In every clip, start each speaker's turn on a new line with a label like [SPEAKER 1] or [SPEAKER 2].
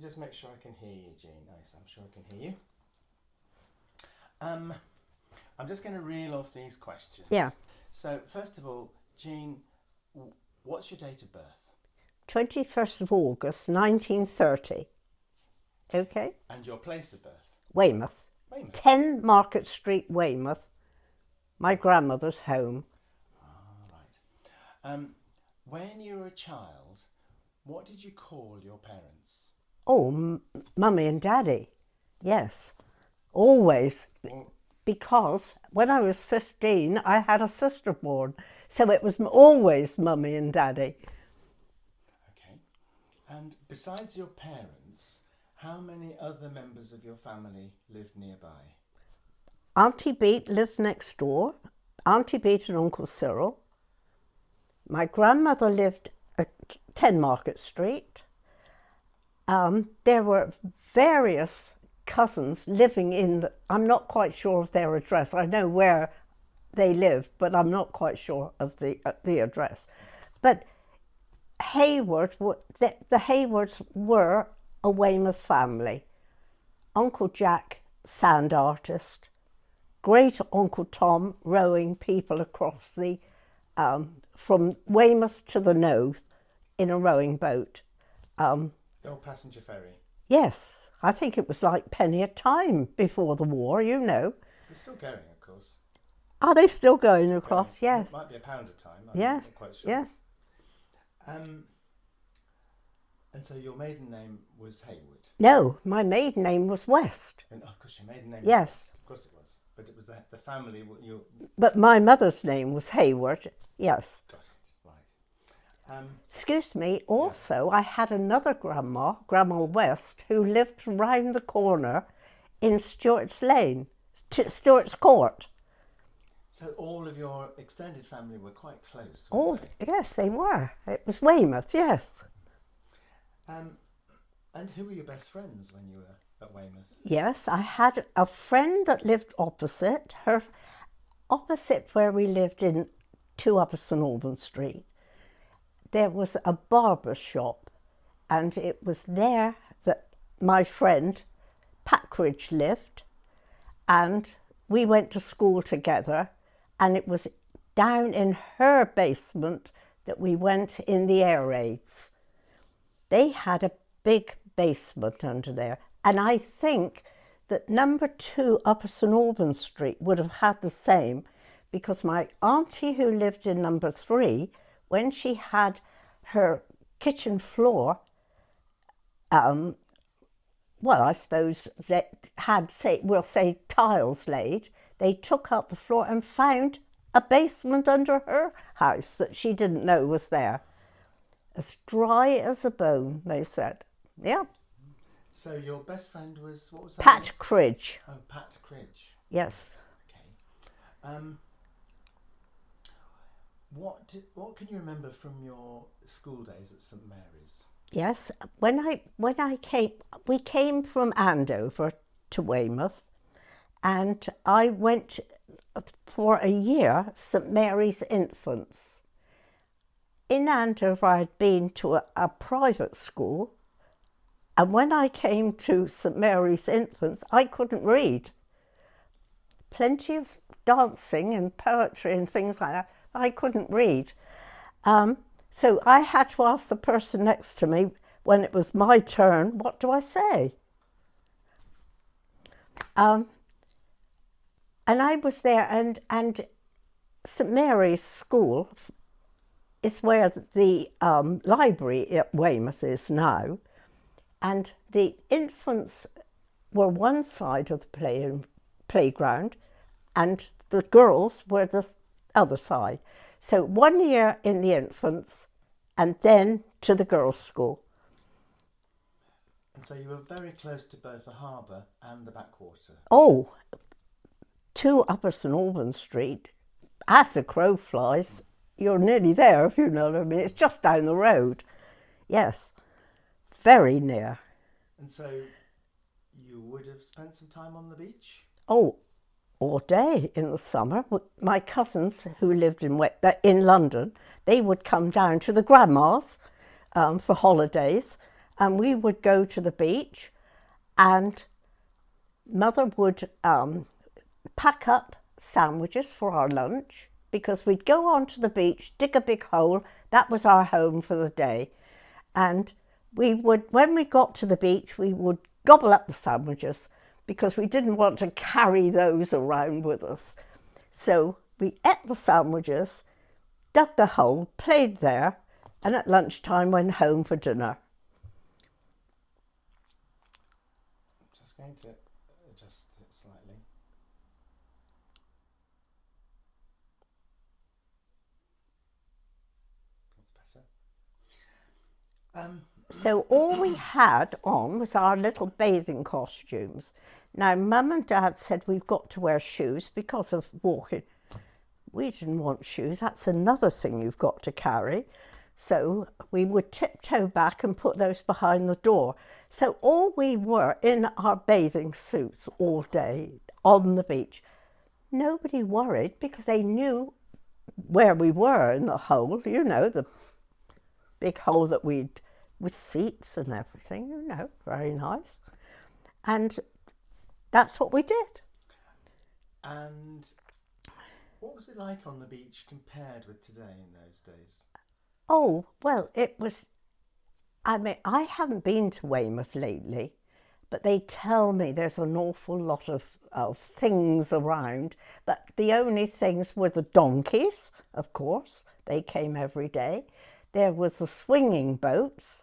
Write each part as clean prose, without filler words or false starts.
[SPEAKER 1] Just make sure I can hear you, Jean. Nice, I'm sure I can hear you. I'm just going to reel off these questions.
[SPEAKER 2] Yeah.
[SPEAKER 1] So, first of all, Jean, what's your date of birth?
[SPEAKER 2] 21st of August, 1930. Okay?
[SPEAKER 1] And your place of birth?
[SPEAKER 2] Weymouth.
[SPEAKER 1] Weymouth.
[SPEAKER 2] 10 Market Street, Weymouth. My grandmother's home.
[SPEAKER 1] Right. When you were a child, what did you call your parents?
[SPEAKER 2] Oh, Mummy and Daddy. Yes. Always. Because when I was 15, I had a sister born. So it was always Mummy and Daddy.
[SPEAKER 1] Okay. And besides your parents, how many other members of your family lived nearby?
[SPEAKER 2] Auntie Beat lived next door. Auntie Beat and Uncle Cyril. My grandmother lived at 10 Market Street. There were various cousins living in, I'm not quite sure of their address. I know where they lived, but I'm not quite sure of the address. But Hayward, the Haywards were a Weymouth family. Uncle Jack, sand artist. Great Uncle Tom, rowing people across the, from Weymouth to the Nothe in a rowing boat.
[SPEAKER 1] The old passenger ferry?
[SPEAKER 2] Yes, I think it was like penny a time before the war, you know.
[SPEAKER 1] It's still going, of course.
[SPEAKER 2] Are they still going across? Yes.
[SPEAKER 1] It might be £1 a time.
[SPEAKER 2] Yes.
[SPEAKER 1] I'm not quite sure.
[SPEAKER 2] Yes.
[SPEAKER 1] And so your maiden name was Hayward?
[SPEAKER 2] No, my maiden name was West.
[SPEAKER 1] And of course, your maiden name
[SPEAKER 2] yes.
[SPEAKER 1] was West. Of course it was. But it was the family.
[SPEAKER 2] But my mother's name was Hayward. Yes.
[SPEAKER 1] Got it. Right.
[SPEAKER 2] Excuse me, also I had another Grandma West, who lived round the corner in Stuart's Lane, Stuart's Court.
[SPEAKER 1] So all of your extended family were quite close?
[SPEAKER 2] Oh, yes, they were. It was Weymouth, yes.
[SPEAKER 1] And who were your best friends when you were at Weymouth?
[SPEAKER 2] Yes, I had a friend that lived opposite where we lived in 2 Upper St Albans Street. There was a barber shop, and it was there that my friend Packridge lived, and we went to school together, and it was down in her basement that we went in the air raids. They had a big basement under there, and I think that number 2 Upper St Albans Street would have had the same, because my auntie who lived in number 3, when she had her kitchen floor, well, I suppose that had, we'll say, tiles laid, they took out the floor and found a basement under her house that she didn't know was there. As dry as a bone, they said. Yeah.
[SPEAKER 1] So your best friend was, what was that?
[SPEAKER 2] Pat Cridge.
[SPEAKER 1] Oh, Pat Cridge.
[SPEAKER 2] Yes.
[SPEAKER 1] Okay. What can you remember from your school days at St Mary's?
[SPEAKER 2] Yes, when I came, we came from Andover to Weymouth, and I went for a year St Mary's Infants. In Andover, I'd been to a private school, and when I came to St Mary's Infants, I couldn't read. Plenty of dancing and poetry and things like that. I couldn't read. So I had to ask the person next to me when it was my turn, what do I say? And I was there, and St Mary's School is where the library at Weymouth is now, and the infants were one side of the playground, and the girls were the other side. So 1 year in the infants, and then to the girls' school.
[SPEAKER 1] And so you were very close to both the harbour and the backwater?
[SPEAKER 2] Oh, 2 Upper St Albans Street. As the crow flies, you're nearly there, if you know what I mean. It's just down the road. Yes, very near.
[SPEAKER 1] And so you would have spent some time on the beach?
[SPEAKER 2] Oh, all day in the summer. My cousins who lived in London, they would come down to the grandmas for holidays, and we would go to the beach, and Mother would pack up sandwiches for our lunch, because we'd go onto the beach, dig a big hole. That was our home for the day. And we would, when we got to the beach, we would gobble up the sandwiches, because we didn't want to carry those around with us. So we ate the sandwiches, dug the hole, played there, and at lunchtime went home for dinner.
[SPEAKER 1] I'm just going to adjust it slightly. That's better.
[SPEAKER 2] So all we had on was our little bathing costumes. Now, Mum and Dad said we've got to wear shoes because of walking. We didn't want shoes. That's another thing you've got to carry. So we would tiptoe back and put those behind the door. So all we were in our bathing suits all day on the beach. Nobody worried, because they knew where we were in the hole, you know, the big hole that we'd, with seats and everything, you know, very nice. And that's what we did.
[SPEAKER 1] And what was it like on the beach compared with today in those days?
[SPEAKER 2] Oh, well, it was, I mean, I haven't been to Weymouth lately, but they tell me there's an awful lot of things around. But the only things were the donkeys, of course. They came every day. There was the swinging boats,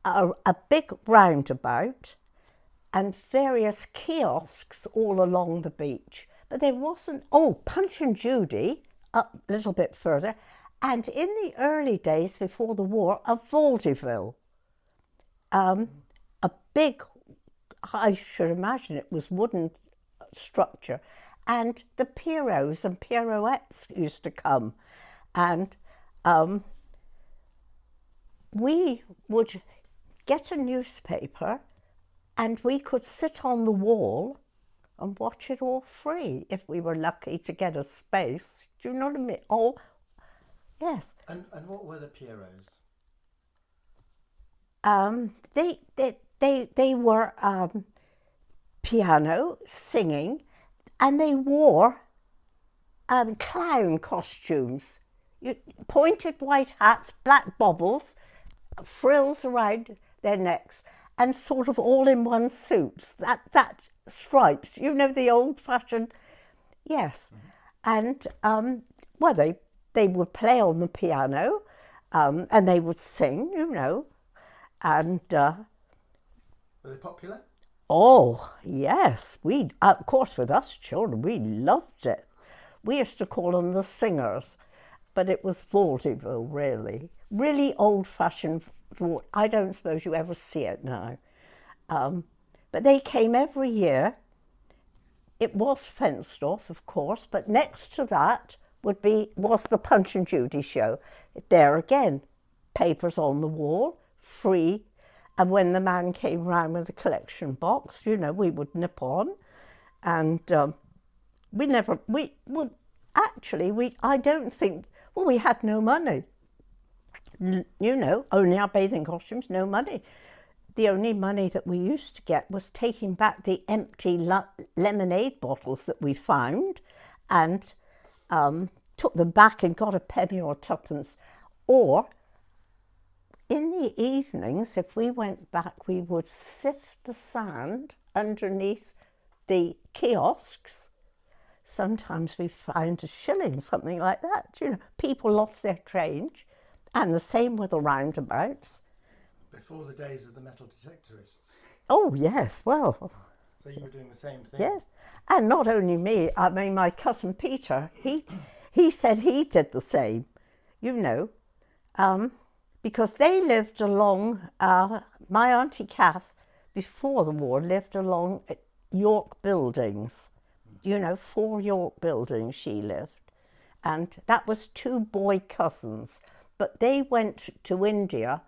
[SPEAKER 2] a big roundabout, and various kiosks all along the beach. But there wasn't, oh, Punch and Judy, up a little bit further, and in the early days before the war, a vaudeville. A big, I should imagine it was wooden structure, and the Pierrots and Pierroettes used to come, and we would get a newspaper, and we could sit on the wall and watch it all free if we were lucky to get a space. Do you know what I mean? Oh, yes.
[SPEAKER 1] And what were the Pierrots?
[SPEAKER 2] They were piano, singing, and they wore clown costumes. Pointed white hats, black baubles, frills around their necks, and sort of all-in-one suits. That stripes, you know, the old-fashioned, yes. Mm-hmm. And well, they would play on the piano, and they would sing, you know, and
[SPEAKER 1] were they popular?
[SPEAKER 2] Oh yes, we of course with us children we loved it. We used to call them the singers, but it was vaudeville, really old-fashioned. I don't suppose you ever see it now, but they came every year. It was fenced off, of course, but next to that was the Punch and Judy show. There again, papers on the wall, free, and when the man came round with the collection box, you know, we would nip on, and I don't think, well, we had no money. You know, only our bathing costumes, no money. The only money that we used to get was taking back the empty lemonade bottles that we found, and took them back and got a penny or twopence. Or in the evenings, if we went back, we would sift the sand underneath the kiosks. Sometimes we found a shilling, something like that. You know, people lost their change, and the same with the roundabouts.
[SPEAKER 1] Before the days of the metal detectorists.
[SPEAKER 2] Oh yes, well.
[SPEAKER 1] So you were doing the same thing.
[SPEAKER 2] Yes, and not only me. I mean, my cousin Peter. He said he did the same. You know, because they lived along. My auntie Kath, before the war, lived along York Buildings. You know, 4 York Buildings she lived, and that was 2 boy cousins. But they went to India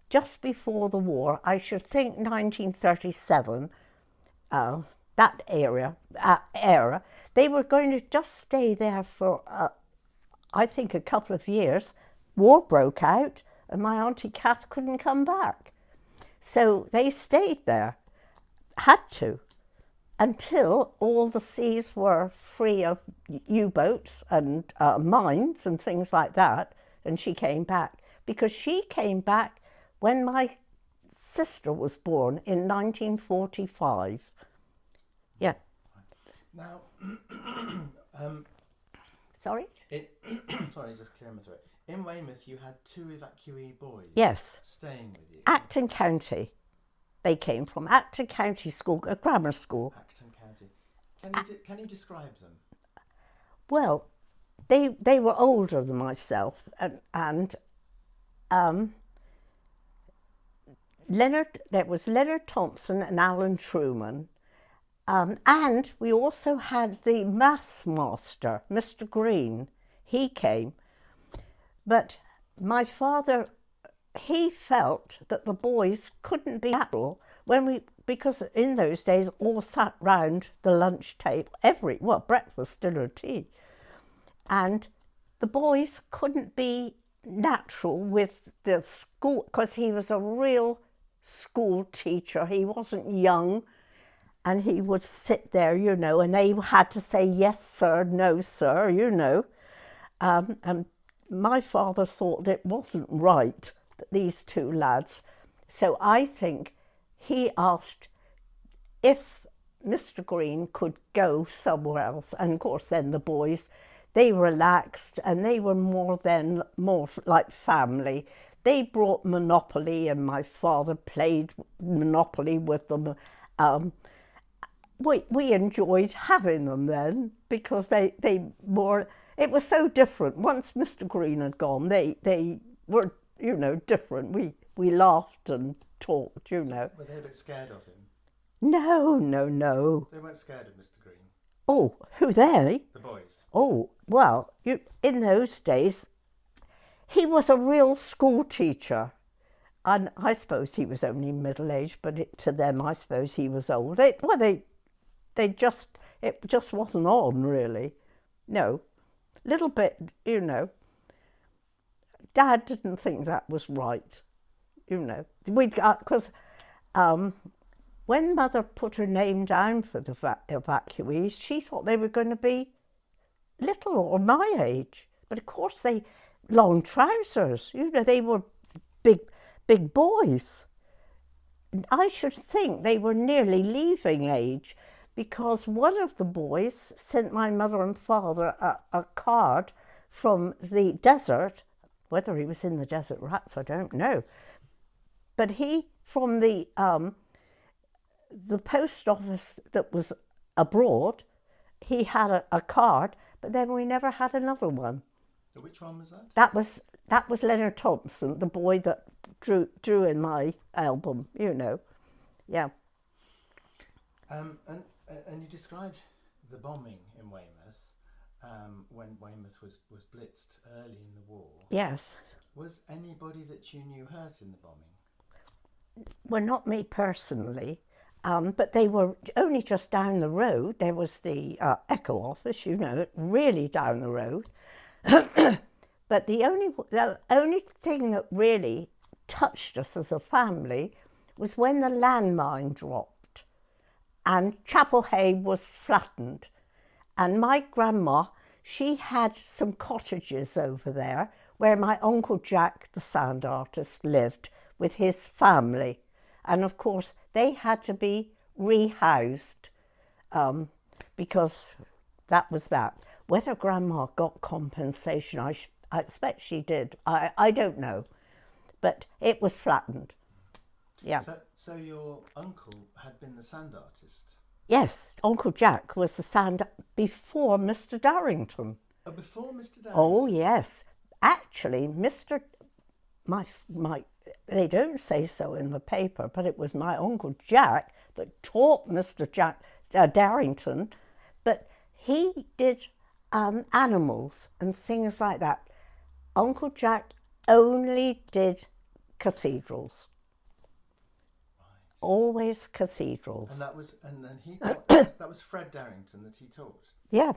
[SPEAKER 2] just before the war, I should think 1937, that era. They were going to just stay there for, I think, a couple of years. War broke out, and my auntie Kath couldn't come back. So they stayed there, had to, until all the seas were free of U-boats and mines and things like that, and she came back. Because she came back when my sister was born in 1945. Yeah.
[SPEAKER 1] Now,
[SPEAKER 2] Sorry?
[SPEAKER 1] sorry, just clearing my throat. In Weymouth, you had 2 evacuee boys.
[SPEAKER 2] Yes.
[SPEAKER 1] Staying with you.
[SPEAKER 2] Acton County. They came from Acton County School, a grammar school.
[SPEAKER 1] Acton County. Can you describe them?
[SPEAKER 2] Well, they were older than myself, and there was Leonard Thompson and Alan Truman, and we also had the maths master, Mr. Green. He came, but my father, he felt that the boys couldn't be natural because in those days all sat round the lunch table, breakfast, dinner, tea, and the boys couldn't be natural with the school because he was a real school teacher. He wasn't young, and he would sit there, and they had to say yes sir, no sir, and my father thought it wasn't right, these 2 lads. So I think he asked if Mr. Green could go somewhere else, and of course then the boys, they relaxed and they were more like family. They brought Monopoly and my father played Monopoly with them. We enjoyed having them then because it was so different. Once Mr. Green had gone, they were, different. We laughed and talked,
[SPEAKER 1] Were they a bit scared of him?
[SPEAKER 2] No.
[SPEAKER 1] They weren't scared of Mr. Green?
[SPEAKER 2] Oh, who they?
[SPEAKER 1] The boys.
[SPEAKER 2] Oh, well, in those days, he was a real school teacher. And I suppose he was only middle-aged, but to them, I suppose he was old. It just wasn't on, really. No, little bit, Dad didn't think that was right, because when Mother put her name down for the evacuees, she thought they were going to be little or my age. But of course long trousers, they were big boys. I should think they were nearly leaving age, because one of the boys sent my mother and father a card from the desert. Whether he was in the desert rats, I don't know. But from the post office that was abroad, he had a card, but then we never had another one.
[SPEAKER 1] Which one was that?
[SPEAKER 2] That was Leonard Thompson, the boy that drew in my album, Yeah.
[SPEAKER 1] And you described the bombing in Weymouth, when Weymouth was blitzed early in the war.
[SPEAKER 2] Yes.
[SPEAKER 1] Was anybody that you knew hurt in the bombing?
[SPEAKER 2] Well, not me personally, but they were only just down the road. There was the Echo office, really down the road. But the only thing that really touched us as a family was when the landmine dropped and Chapel Hay was flattened. And my grandma, she had some cottages over there where my Uncle Jack, the sand artist, lived with his family. And of course, they had to be rehoused because that was that. Whether Grandma got compensation, I expect she did. I don't know. But it was flattened. Yeah.
[SPEAKER 1] So your uncle had been the sand artist?
[SPEAKER 2] Yes, Uncle Jack was the sand before Mr. Darrington.
[SPEAKER 1] Oh, before Mr. Darrington?
[SPEAKER 2] Oh, yes. Actually, they don't say so in the paper, but it was my Uncle Jack that taught Mr. Darrington, but he did animals and things like that. Uncle Jack only did cathedrals. Right. Always cathedrals.
[SPEAKER 1] And then he taught, that was Fred Darrington that he taught?
[SPEAKER 2] Yeah.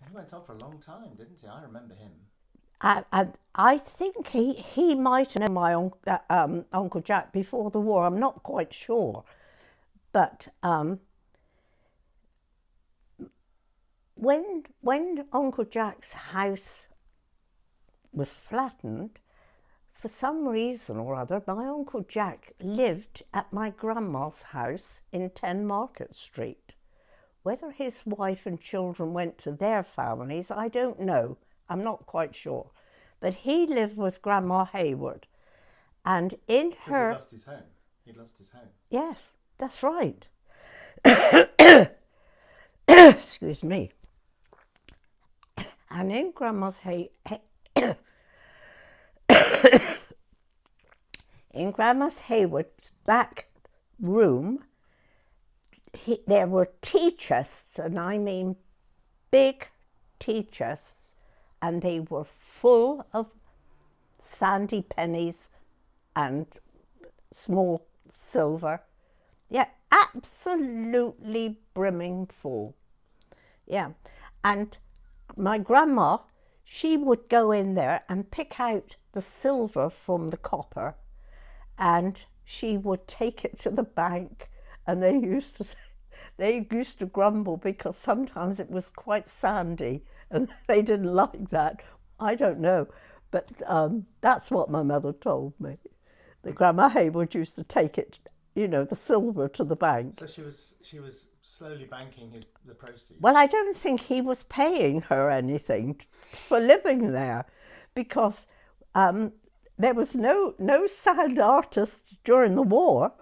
[SPEAKER 1] He went on for a long time, didn't he? I remember him.
[SPEAKER 2] I think he might have known my Uncle Jack before the war. I'm not quite sure. But when Uncle Jack's house was flattened, for some reason or other, my Uncle Jack lived at my grandma's house in 10 Market Street. Whether his wife and children went to their families, I don't know. I'm not quite sure. But he lived with Grandma Hayward. And in her...
[SPEAKER 1] He lost his home. He lost his home.
[SPEAKER 2] Yes, that's right. Excuse me. And in in Grandma's Hayward's back room, there were tea chests, and I mean big tea chests, and they were full of sandy pennies and small silver. Yeah, absolutely brimming full. Yeah, and my grandma, she would go in there and pick out the silver from the copper, and she would take it to the bank, and they used to grumble because sometimes it was quite sandy and they didn't like that. I don't know, but that's what my mother told me. That Grandma Hayward used to take it, the silver to the bank.
[SPEAKER 1] So she was slowly banking the proceeds.
[SPEAKER 2] Well, I don't think he was paying her anything for living there, because there was no sound artist during the war.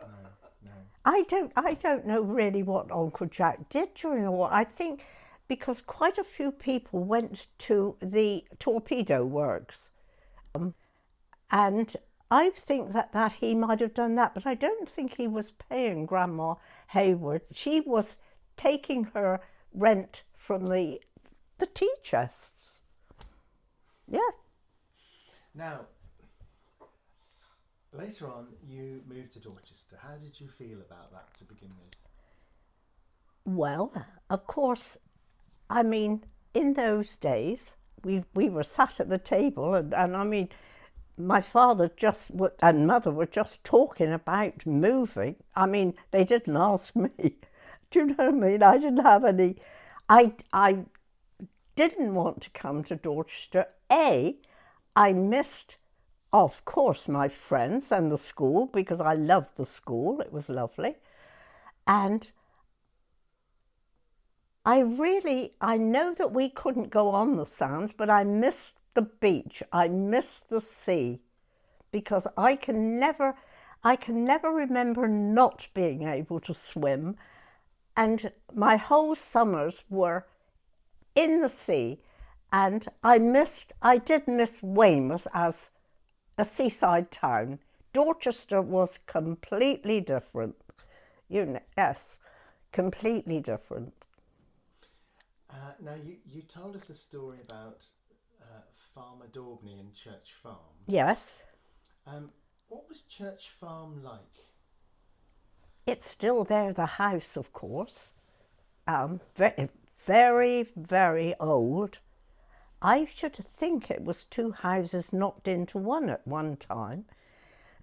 [SPEAKER 1] No.
[SPEAKER 2] I don't know really what Uncle Jack did during the war. I think because quite a few people went to the torpedo works, and I think that he might have done that, but I don't think he was paying Grandma Hayward. She was taking her rent from the tea chests. Yeah.
[SPEAKER 1] Now, later on, you moved to Dorchester. How did you feel about that to begin with?
[SPEAKER 2] Well, of course, I mean, in those days, we were sat at the table, and I mean, my father and mother were just talking about moving. I mean, they didn't ask me. Do you know what I mean? I didn't have any. I didn't want to come to Dorchester. I missed, of course, my friends and the school, because I loved the school. It was lovely. And I know that we couldn't go on the sands, but I missed the beach. I missed the sea, because I can never remember not being able to swim. And my whole summers were in the sea, and I did miss Weymouth as a seaside town. Dorchester was completely different. Yes, completely different.
[SPEAKER 1] Now, you told us a story about Farmer Daubney and Church Farm.
[SPEAKER 2] Yes.
[SPEAKER 1] What was Church Farm like?
[SPEAKER 2] It's still there, the house, of course. Very, very, very old. I should think it was 2 houses knocked into one at one time.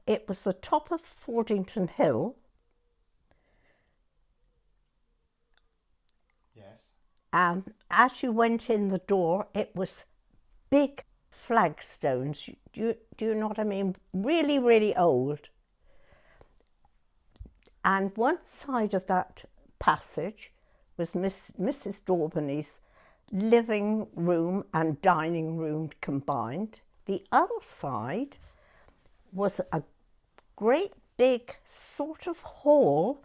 [SPEAKER 2] It was the top of Fordington Hill.
[SPEAKER 1] Yes.
[SPEAKER 2] As you went in the door, it was big flagstones. Do you know what I mean? Really, really old. And one side of that passage was Mrs. Daubney's living room and dining room combined. The other side was a great big sort of hall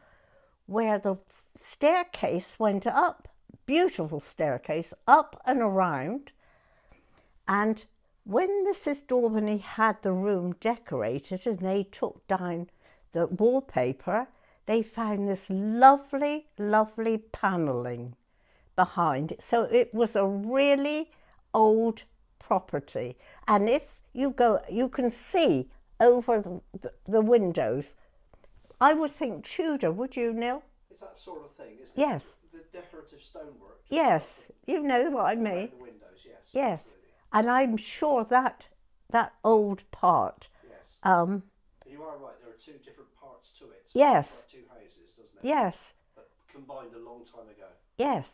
[SPEAKER 2] where the staircase went up, beautiful staircase, up and around. And when Mrs. Daubney had the room decorated and they took down the wallpaper, they found this lovely, lovely panelling behind it. So it was a really old property. And if you go, you can see over the windows. I would think Tudor, would you, Neil?
[SPEAKER 3] It's that sort of thing, isn't it?
[SPEAKER 2] Yes.
[SPEAKER 3] The decorative stonework.
[SPEAKER 2] Yes, you know what I mean.
[SPEAKER 3] The windows, yes.
[SPEAKER 2] Yes.
[SPEAKER 3] Absolutely.
[SPEAKER 2] And I'm sure that old part.
[SPEAKER 3] Yes.
[SPEAKER 2] Um,
[SPEAKER 3] You are right. There are two different parts to it. So
[SPEAKER 2] yes.
[SPEAKER 3] it's like two houses, doesn't it?
[SPEAKER 2] Yes.
[SPEAKER 3] But combined a long time ago.
[SPEAKER 2] Yes.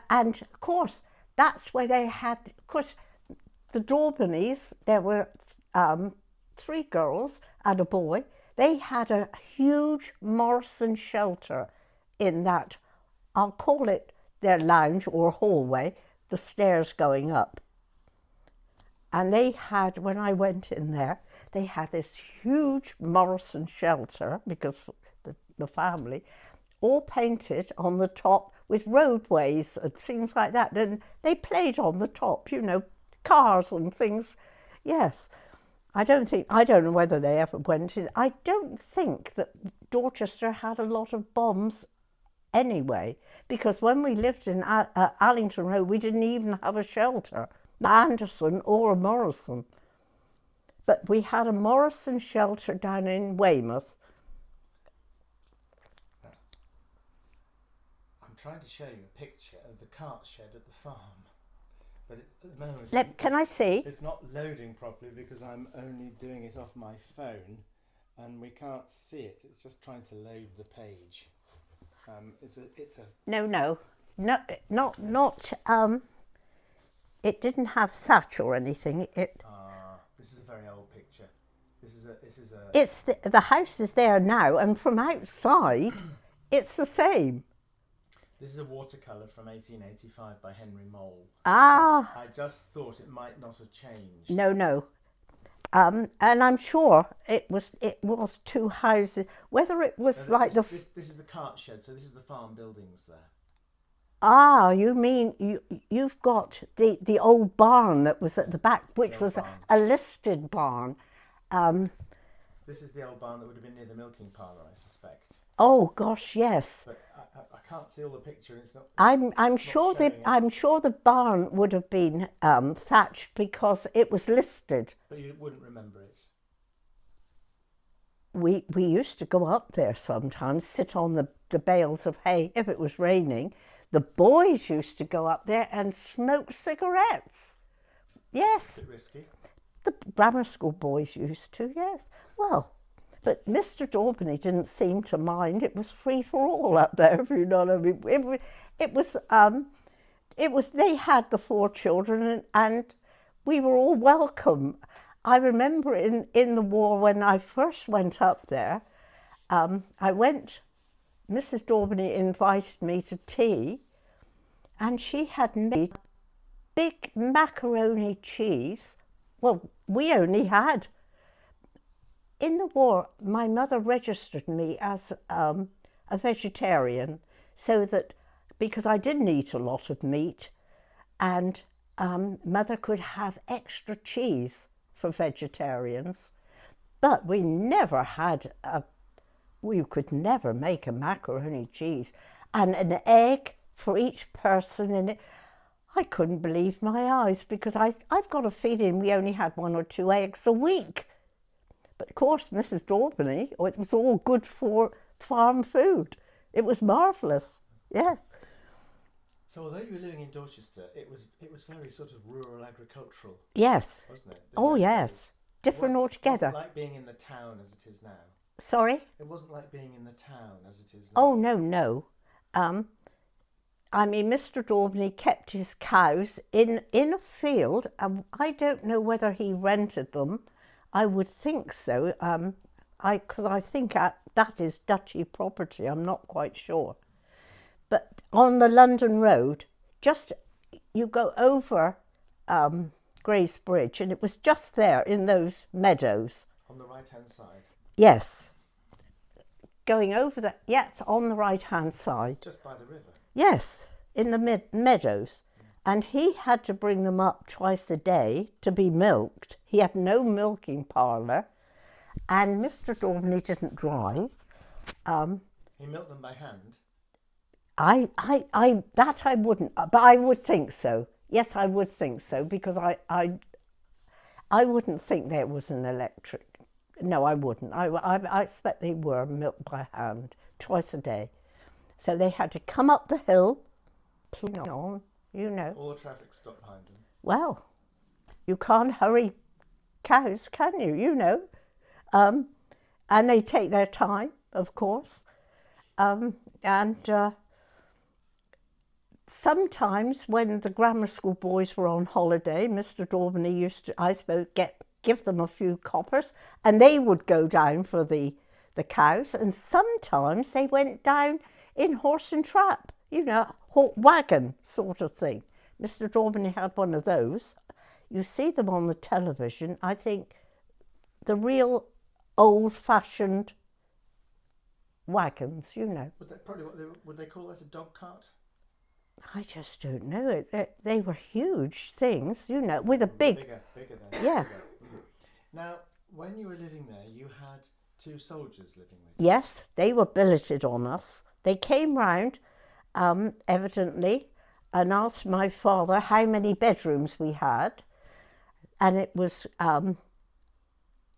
[SPEAKER 2] And of course, that's where they had. Of course, the Daubeneys. There were 3 girls and a boy. They had a huge Morrison shelter in that. I'll call it their lounge or hallway. The stairs going up. And they had, when I went in there, they had this huge Morrison shelter, because the family, all painted on the top with roadways and things like that. And they played on the top, you know, cars and things. Yes. I don't know whether they ever went in. I don't think that Dorchester had a lot of bombs anyway, because when we lived in Allington Road, we didn't even have a shelter, Anderson or a Morrison. But we had a Morrison shelter down in Weymouth.
[SPEAKER 1] I'm trying to show you a picture of the cart shed at the farm, but at the moment
[SPEAKER 2] Can I see?
[SPEAKER 1] it's not loading properly because I'm only doing it off my phone, and we can't see it. It's just trying to load the page. It's a
[SPEAKER 2] No, not. It didn't have thatch or anything.
[SPEAKER 1] This is a very old picture. This is a.
[SPEAKER 2] It's the house is there now, and from outside, it's the same.
[SPEAKER 1] This is a watercolour from 1885 by Henry Mole.
[SPEAKER 2] Ah.
[SPEAKER 1] I just thought it might not have changed.
[SPEAKER 2] No. And I'm sure it was 2 houses. Whether it was
[SPEAKER 1] No, this is the cart shed, so this is the farm buildings there.
[SPEAKER 2] Ah, you mean you've got the old barn that was at the back, which was a listed barn.
[SPEAKER 1] This is the old barn that would have been near the milking parlour, I suspect.
[SPEAKER 2] Oh gosh, yes.
[SPEAKER 1] But I can't see all the picture. It's not.
[SPEAKER 2] I'm sure the barn would have been thatched because it was listed.
[SPEAKER 1] But you wouldn't remember it.
[SPEAKER 2] We used to go up there sometimes, sit on the bales of hay if it was raining. The boys used to go up there and smoke cigarettes. Yes.
[SPEAKER 1] A bit risky.
[SPEAKER 2] The grammar school boys used to, yes. Well, but Mr. Daubeny didn't seem to mind. It was free for all up there, if you know what I mean. It was. They had the 4 children, and we were all welcome. I remember in the war when I first went up there, Mrs. Daubeny invited me to tea, and she had made big macaroni cheese. Well, we only had. In the war, my mother registered me as a vegetarian, so that because I didn't eat a lot of meat, and mother could have extra cheese for vegetarians. But we never had we could never make a macaroni cheese, and an egg for each person in it. I couldn't believe my eyes, because I've got a feeling we only had 1 or 2 eggs a week. But of course, Mrs. Daubeny, it was all good for farm food. It was marvellous, yeah.
[SPEAKER 1] So although you were living in Dorchester, it was very sort of rural agricultural.
[SPEAKER 2] Yes.
[SPEAKER 1] Wasn't it?
[SPEAKER 2] Oh yes, different altogether.
[SPEAKER 1] It wasn't like being in the town as it is now.
[SPEAKER 2] Sorry?
[SPEAKER 1] It wasn't like being in the town as it is now.
[SPEAKER 2] Oh no. I mean, Mr. Daubeny kept his cows in a field. I don't know whether he rented them. I would think so. Because I think that is duchy property. I'm not quite sure. But on the London Road, just you go over Grace Bridge, and it was just there in those meadows.
[SPEAKER 1] On the right-hand side?
[SPEAKER 2] Yes. Going over the, yes, on the right-hand side.
[SPEAKER 1] Just by the river?
[SPEAKER 2] Yes, in the meadows. And he had to bring them up twice a day to be milked. He had no milking parlour. And Mr. Daubeny didn't drive.
[SPEAKER 1] He milked them by hand?
[SPEAKER 2] That I wouldn't, but I would think so. Yes, I would think so, because I wouldn't think there was an electric. No, I wouldn't. I expect they were milked by hand twice a day. So they had to come up the hill, on, you know.
[SPEAKER 1] All the traffic stopped behind them.
[SPEAKER 2] Well, you can't hurry cows, can you? You know. And they take their time, of course. Sometimes when the grammar school boys were on holiday, Mr. Daubeny used to, I suppose, give them a few coppers, and they would go down for the cows. And sometimes they went down in horse and trap, you know, wagon sort of thing. Mr. Daubeny had one of those. You see them on the television. I think the real old-fashioned wagons, you know.
[SPEAKER 1] Would they call that a dog cart?
[SPEAKER 2] I just don't know. They were huge things, you know, with a big...
[SPEAKER 1] Bigger than
[SPEAKER 2] yeah.
[SPEAKER 1] Bigger. Now, when you were living there, you had 2 soldiers living with you.
[SPEAKER 2] Yes, they were billeted on us. They came round, evidently, and asked my father how many bedrooms we had. And it was...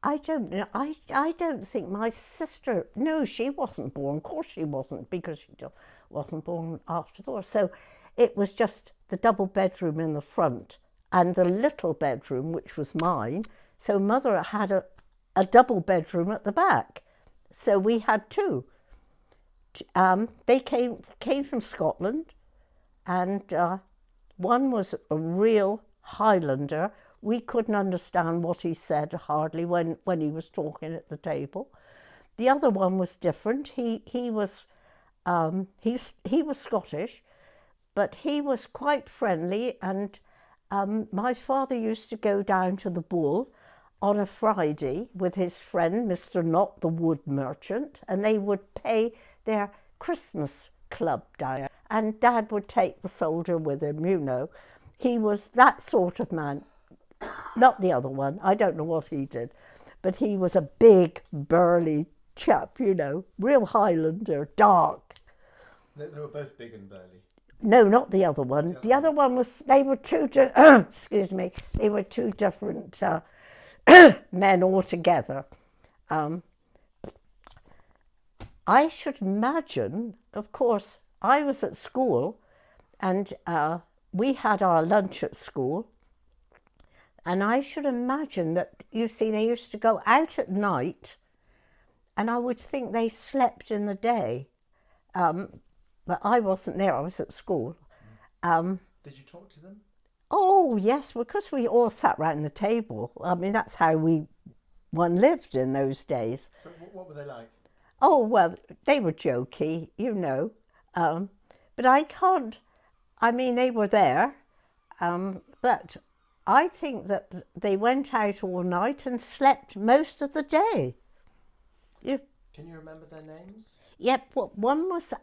[SPEAKER 2] I don't know. I don't think my sister... No, she wasn't born. Of course she wasn't, because she wasn't born after the war. So it was just the double bedroom in the front and the little bedroom, which was mine. So Mother had a double bedroom at the back. So we had 2. They came from Scotland, and one was a real Highlander. We couldn't understand what he said hardly when he was talking at the table. The other one was different. He was Scottish, but he was quite friendly. And my father used to go down to the Bull on a Friday with his friend Mr. Knott, the wood merchant, and they would pay their Christmas club down. And Dad would take the soldier with him. You know, he was that sort of man. Not the other one. I don't know what he did. But he was a big, burly chap, you know, real Highlander, dark.
[SPEAKER 1] They were both big and burly.
[SPEAKER 2] No, not the other one. The other one was, they were 2, excuse me, they were 2 different men altogether. I should imagine, of course, I was at school, and we had our lunch at school. And I should imagine that, you see, they used to go out at night, and I would think they slept in the day. But I wasn't there, I was at school.
[SPEAKER 1] Did you talk to them?
[SPEAKER 2] Oh, yes, because we all sat round the table. I mean, that's how one lived in those days.
[SPEAKER 1] So what were they like?
[SPEAKER 2] Oh, well, they were jokey, you know. But I can't, I mean, they were there, but I think that they went out all night and slept most of the day.
[SPEAKER 1] Can you remember their names?
[SPEAKER 2] Yep, one was,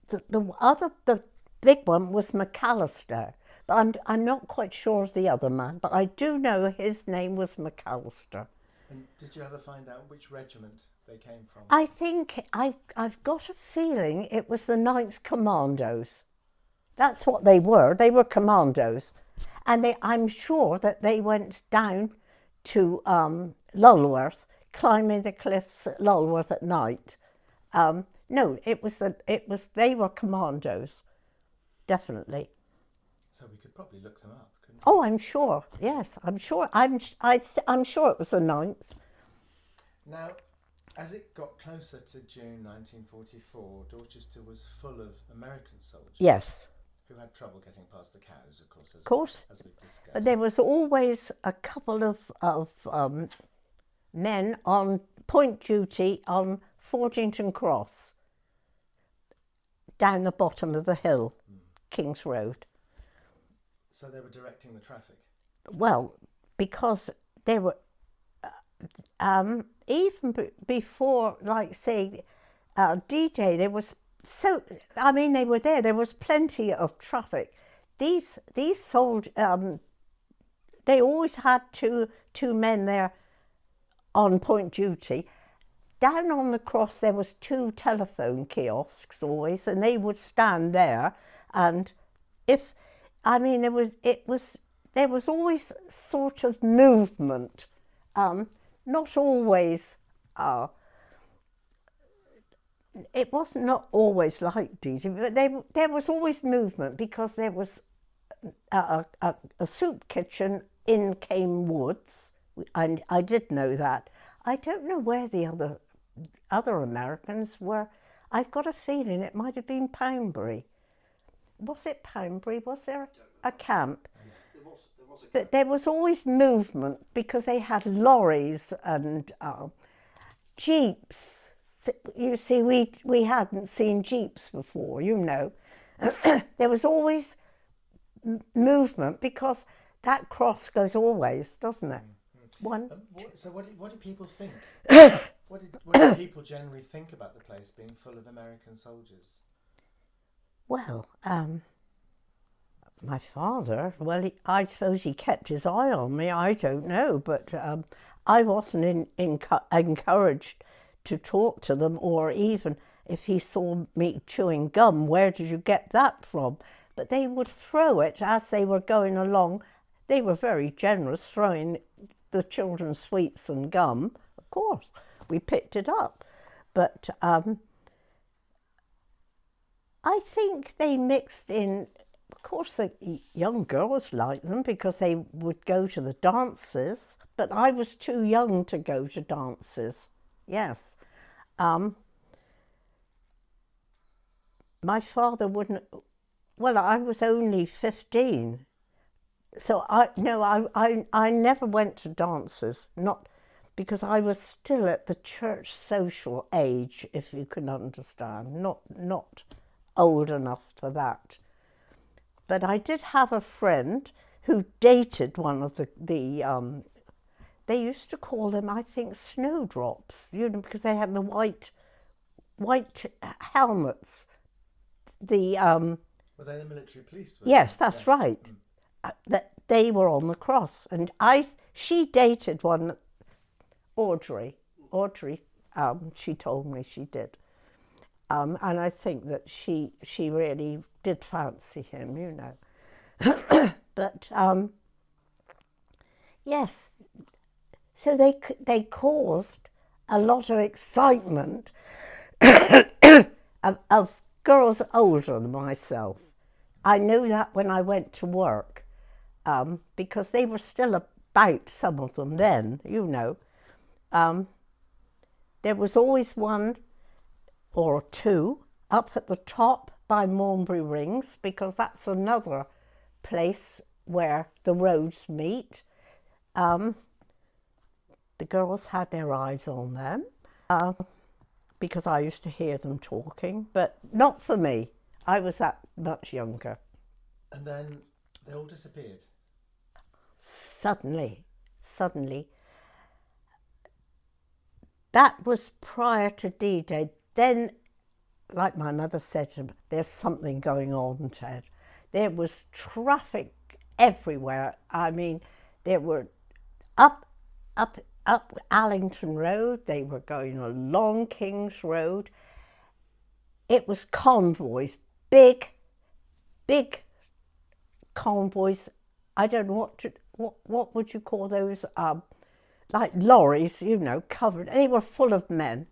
[SPEAKER 2] the big one was McAllister, but I'm not quite sure of the other man, but I do know his name was McAllister.
[SPEAKER 1] And did you ever find out which regiment they came from?
[SPEAKER 2] I think I've got a feeling it was the 9th Commandos. That's what they were commandos. And I'm sure that they went down to Lulworth, climbing the cliffs at Lulworth at night. No, they were commandos, definitely.
[SPEAKER 1] So we could probably look them up, couldn't we?
[SPEAKER 2] Oh, I'm sure. Yes, I'm sure. I'm sure it was the 9th.
[SPEAKER 1] Now, as it got closer to June 1944, Dorchester was full of American soldiers.
[SPEAKER 2] Yes.
[SPEAKER 1] Who had trouble getting past the cows, of course, as we've discussed.
[SPEAKER 2] There was always a couple of men on point duty on Fordington Cross, down the bottom of the hill, King's Road.
[SPEAKER 1] So they were directing the traffic?
[SPEAKER 2] Well, because they were, even before, like, say, D-Day, there was... So, I mean, they were there. There was plenty of traffic. These soldiers, they always had two men there on point duty. Down on the cross, there was 2 telephone kiosks always, and they would stand there. And there was always sort of movement. Not always. It was not always like D-Day, but there was always movement, because there was a soup kitchen in came woods, and I did know that. I don't know where the other Americans were. I've got a feeling it might have been Poundbury. Was it Poundbury? Was there a camp?
[SPEAKER 3] There was a camp.
[SPEAKER 2] But there was always movement because they had lorries and jeeps. You see, we hadn't seen jeeps before, you know. There was always movement because that cross goes always, doesn't it? One.
[SPEAKER 1] So what do people think? What did people generally think about the place being full of American soldiers?
[SPEAKER 2] Well, my father, well, I suppose he kept his eye on me, I don't know, but I wasn't encouraged to talk to them, or even if he saw me chewing gum, where did you get that from? But they would throw it as they were going along. They were very generous, throwing the children sweets and gum. Of course, we picked it up. But I think they mixed in. Of course, the young girls liked them because they would go to the dances, but I was too young to go to dances. Yes. My father wouldn't. Well, I was only 15, so I never went to dances. Not because I was still at the church social age, if you can understand. Not old enough for that. But I did have a friend who dated one of the they used to call them, I think, snowdrops, you know, because they had the white helmets.
[SPEAKER 1] Were they the military police?
[SPEAKER 2] Yes, that's right. That they were on the cross, and she dated one, Audrey. She told me she did, and I think that she really did fancy him, you know. But yes, so they caused a lot of excitement of girls older than myself. I knew that when I went to work, because they were still about, some of them then, you know. There was always one or two up at the top by Mulberry Rings, because that's another place where the roads meet. The girls had their eyes on them, because I used to hear them talking, but not for me. I was that much younger.
[SPEAKER 1] And then they all disappeared?
[SPEAKER 2] Suddenly. That was prior to D-Day. Then, like my mother said to me, there's something going on, Ted. There was traffic everywhere. I mean, there were up Allington Road, they were going along King's Road. It was convoys, big convoys. I don't know what would you call those, like lorries, you know, covered. They were full of men.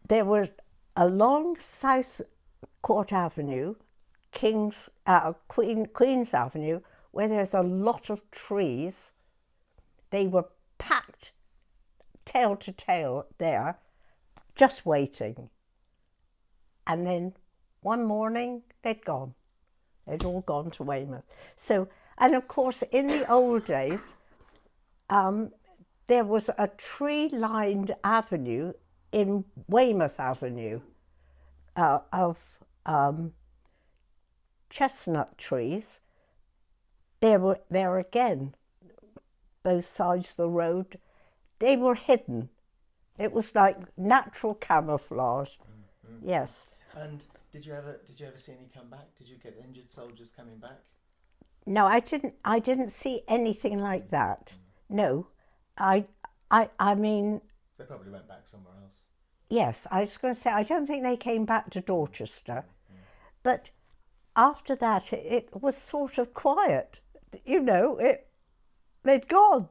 [SPEAKER 2] There were along South Court Avenue, Queen's Avenue, where there's a lot of trees. They were packed tail to tail there, just waiting. And then one morning, they'd gone. They'd all gone to Weymouth. So, and of course, in the old days, there was a tree-lined avenue in Weymouth Avenue of chestnut trees. There again, both sides of the road, they were hidden. It was like natural camouflage. Mm-hmm. Yes.
[SPEAKER 1] And did you ever see any come back? Did you get injured soldiers coming back?
[SPEAKER 2] No, I didn't see anything like that. No, I mean.
[SPEAKER 1] They probably went back somewhere else.
[SPEAKER 2] Yes, I was going to say, I don't think they came back to Dorchester, but after that it was sort of quiet, you know. They'd gone,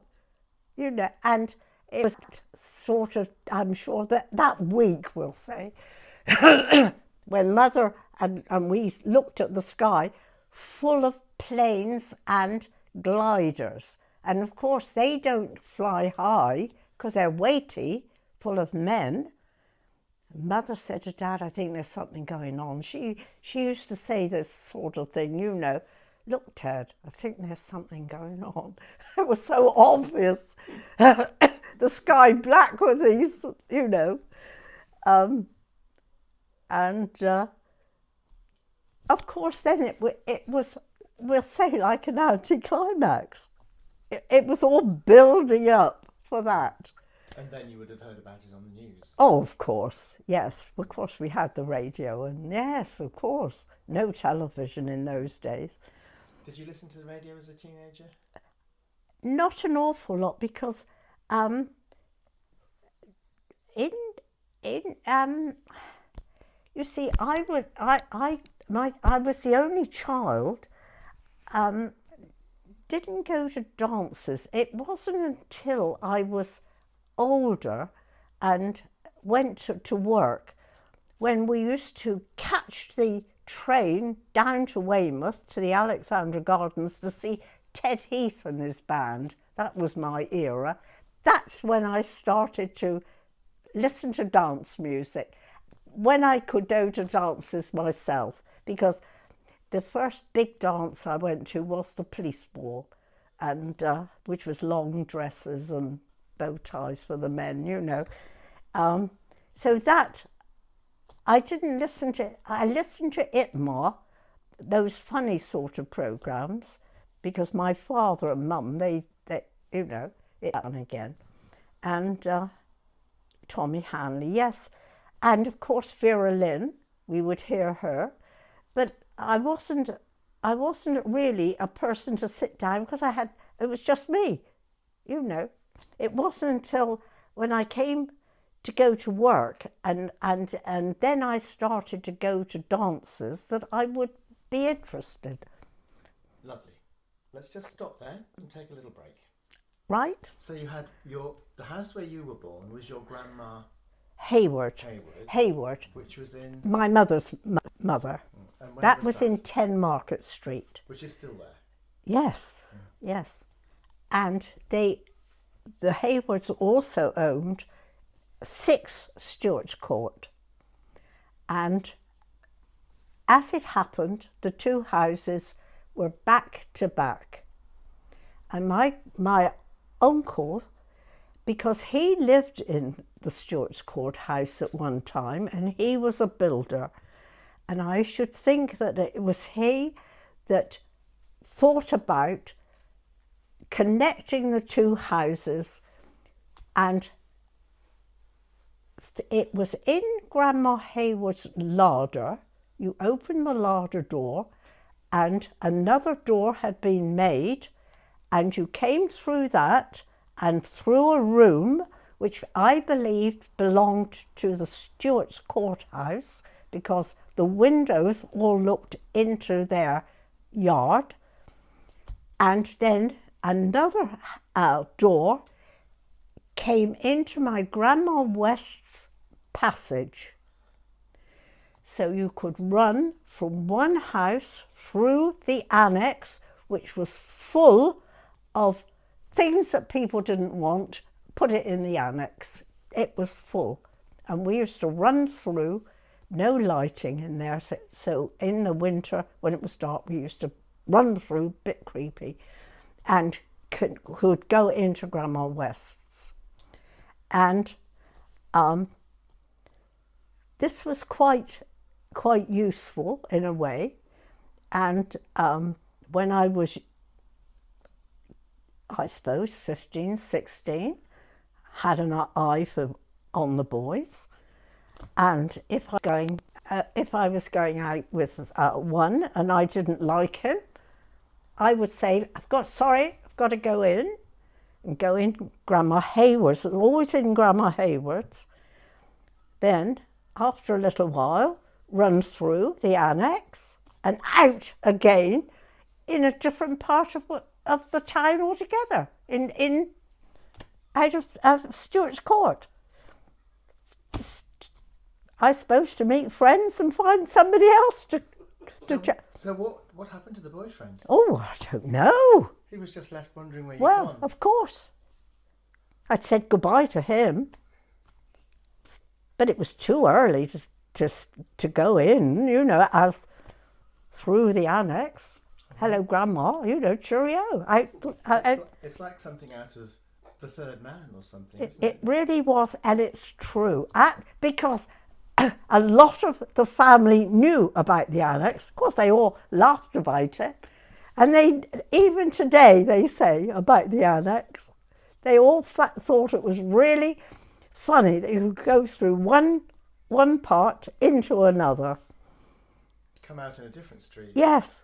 [SPEAKER 2] you know, and it was sort of, I'm sure that week, we'll say, when Mother and we looked at the sky, full of planes and gliders. And of course, they don't fly high because they're weighty, full of men. Mother said to Dad, I think there's something going on. She used to say this sort of thing, you know, look, Ted, I think there's something going on. It was so obvious. The sky black with these, you know. Of course, then it was, we'll say, like an anticlimax. It was all building up for that.
[SPEAKER 1] And then you would have heard about it on the news.
[SPEAKER 2] Oh, of course, yes. Of course, we had the radio, and yes, of course. No television in those days.
[SPEAKER 1] Did you listen to the radio as a teenager?
[SPEAKER 2] Not an awful lot, because you see, I was the only child. Didn't go to dances. It wasn't until I was older and went to work when we used to catch the train down to Weymouth to the Alexandra Gardens to see Ted Heath and his band. That was my era. That's when I started to listen to dance music, when I could go to dances myself, because the first big dance I went to was the police ball, and which was long dresses and bow ties for the men, you know. So that, I didn't listen to, I listened to Itmar, those funny sort of programs, because my father and mum, they you know, it on again. And Tommy Hanley, yes. And of course Vera Lynn, we would hear her. But I wasn't really a person to sit down, because it was just me, you know. It wasn't until when I came to go to work and then I started to go to dances that I would be interested.
[SPEAKER 1] Lovely. Let's just stop there and take a little break.
[SPEAKER 2] Right?
[SPEAKER 1] So you had the house where you were born was your grandma
[SPEAKER 2] Hayward,
[SPEAKER 1] which was in
[SPEAKER 2] my mother's mother.
[SPEAKER 1] And
[SPEAKER 2] That was in 10 Market Street.
[SPEAKER 1] Which is still there.
[SPEAKER 2] Yes, yes. And the Haywards also owned 6 Stuart's Court. And as it happened, the 2 houses were back to back. And my uncle, because he lived in the Stuart's Court house at one time, and he was a builder, and I should think that it was he that thought about connecting the 2 houses, and it was in Grandma Hayward's larder. You opened the larder door and another door had been made, and you came through that and through a room which I believed belonged to the Stuart's courthouse, because the windows all looked into their yard. And then another door came into my Grandma West's passage. So you could run from one house through the annex, which was full of things that people didn't want, put it in the annex. It was full. And we used to run through, no lighting in there. So in the winter, when it was dark, we used to run through, a bit creepy, and could go into Grandma West's. And this was quite useful in a way. And when I was, I suppose, 15, 16, had an eye on the boys. And if I was going out with one and I didn't like him, I would say, I've got to go in, and go in Grandma Hayward's, always in Grandma Hayward's. Then, after a little while, run through the annex and out again in a different part of the town altogether, out of Stuart's Court. I was supposed to meet friends and find somebody else to
[SPEAKER 1] So what happened to the boyfriend?
[SPEAKER 2] Oh, I don't know.
[SPEAKER 1] He was just left wondering where you'd
[SPEAKER 2] Well,
[SPEAKER 1] gone.
[SPEAKER 2] of course. I'd said goodbye to him, but it was too early to go in, you know, as through the annex. Hello, Grandma, you know, cheerio.
[SPEAKER 1] It's like something out of The Third Man or something,
[SPEAKER 2] It
[SPEAKER 1] isn't it?
[SPEAKER 2] really was, and it's true. Because a lot of the family knew about the annex. Of course, they all laughed about it. And even today, they say about the annex, they all thought it was really funny that you could go through one part into another.
[SPEAKER 1] Come out in a different street.
[SPEAKER 2] Yes,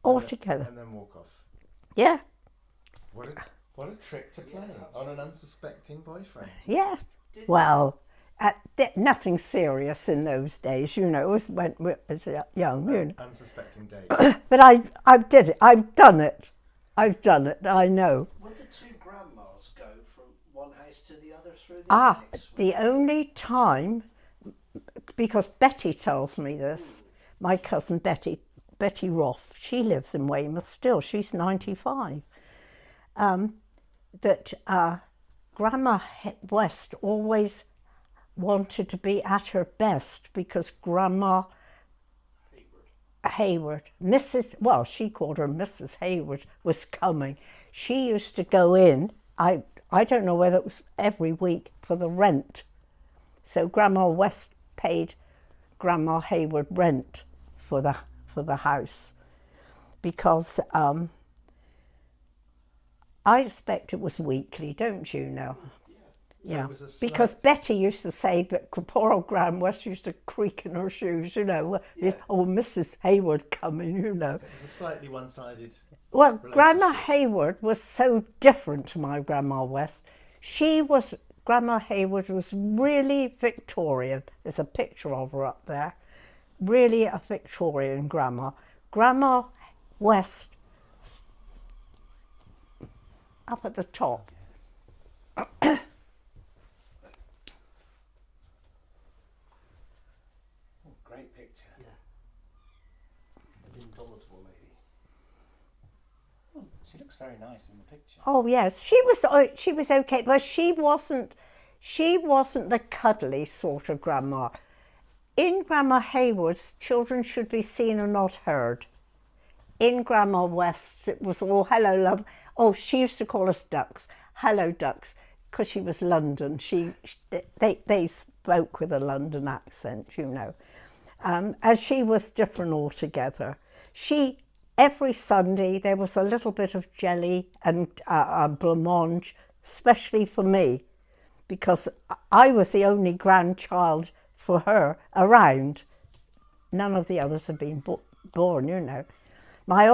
[SPEAKER 2] altogether.
[SPEAKER 1] And then walk off.
[SPEAKER 2] Yeah.
[SPEAKER 1] What a trick to play on an unsuspecting boyfriend.
[SPEAKER 2] Yes. Well, nothing serious in those days, you know. It was when we was young, you know.
[SPEAKER 1] Unsuspecting date.
[SPEAKER 2] But I did it. I've done it. I know.
[SPEAKER 3] Would the two grandmas go from one house to the other through the annex?
[SPEAKER 2] The only time, because Betty tells me this, my cousin Betty Roth, she lives in Weymouth still, she's 95, that Grandma West always wanted to be at her best because Grandma Hayward, she called her Mrs. Hayward, was coming. She used to go in, I don't know whether it was every week, for the rent. So Grandma West paid Grandma Hayward rent for the house, because I expect it was weekly, don't you know? Yeah, because Betty used to say that poor old Grandma West used to creak in her shoes, you know. Oh, Mrs. Hayward coming, you know.
[SPEAKER 1] It was a slightly one-sided.
[SPEAKER 2] Well, Grandma Hayward was so different to my Grandma West. Grandma Hayward was really Victorian. There's a picture of her up there. Really a Victorian grandma. Grandma West, up at the top.
[SPEAKER 1] Great picture.
[SPEAKER 3] Yeah. An indomitable lady.
[SPEAKER 1] She looks very nice in the picture.
[SPEAKER 2] Oh yes, she was okay, but she wasn't the cuddly sort of grandma. In Grandma Hayward's, children should be seen and not heard. In Grandma West's, it was all hello, love. Oh, she used to call us ducks. Hello, ducks, because she was London. They spoke with a London accent, you know. And she was different altogether. Every Sunday there was a little bit of jelly and blancmange, especially for me, because I was the only grandchild for her around. None of the others had been born, you know. My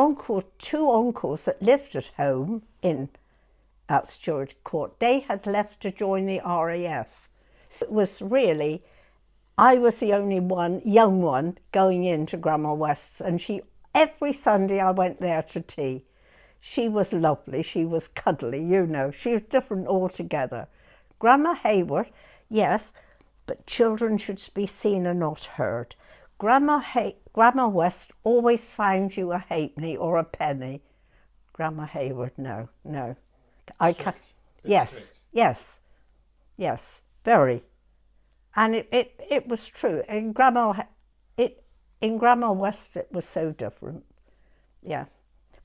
[SPEAKER 2] two uncles that lived at home at Stewart Court, they had left to join the RAF. So it was really, I was the only young one going into Grandma West's, and every Sunday I went there to tea. She was lovely, she was cuddly, you know, she was different altogether. Grandma Hayward, yes, but children should be seen and not heard. Grandma West always found you a halfpenny or a penny. Grandma Hayward, no. Yes, very. And it was true. In Grandma West, it was so different. Yeah.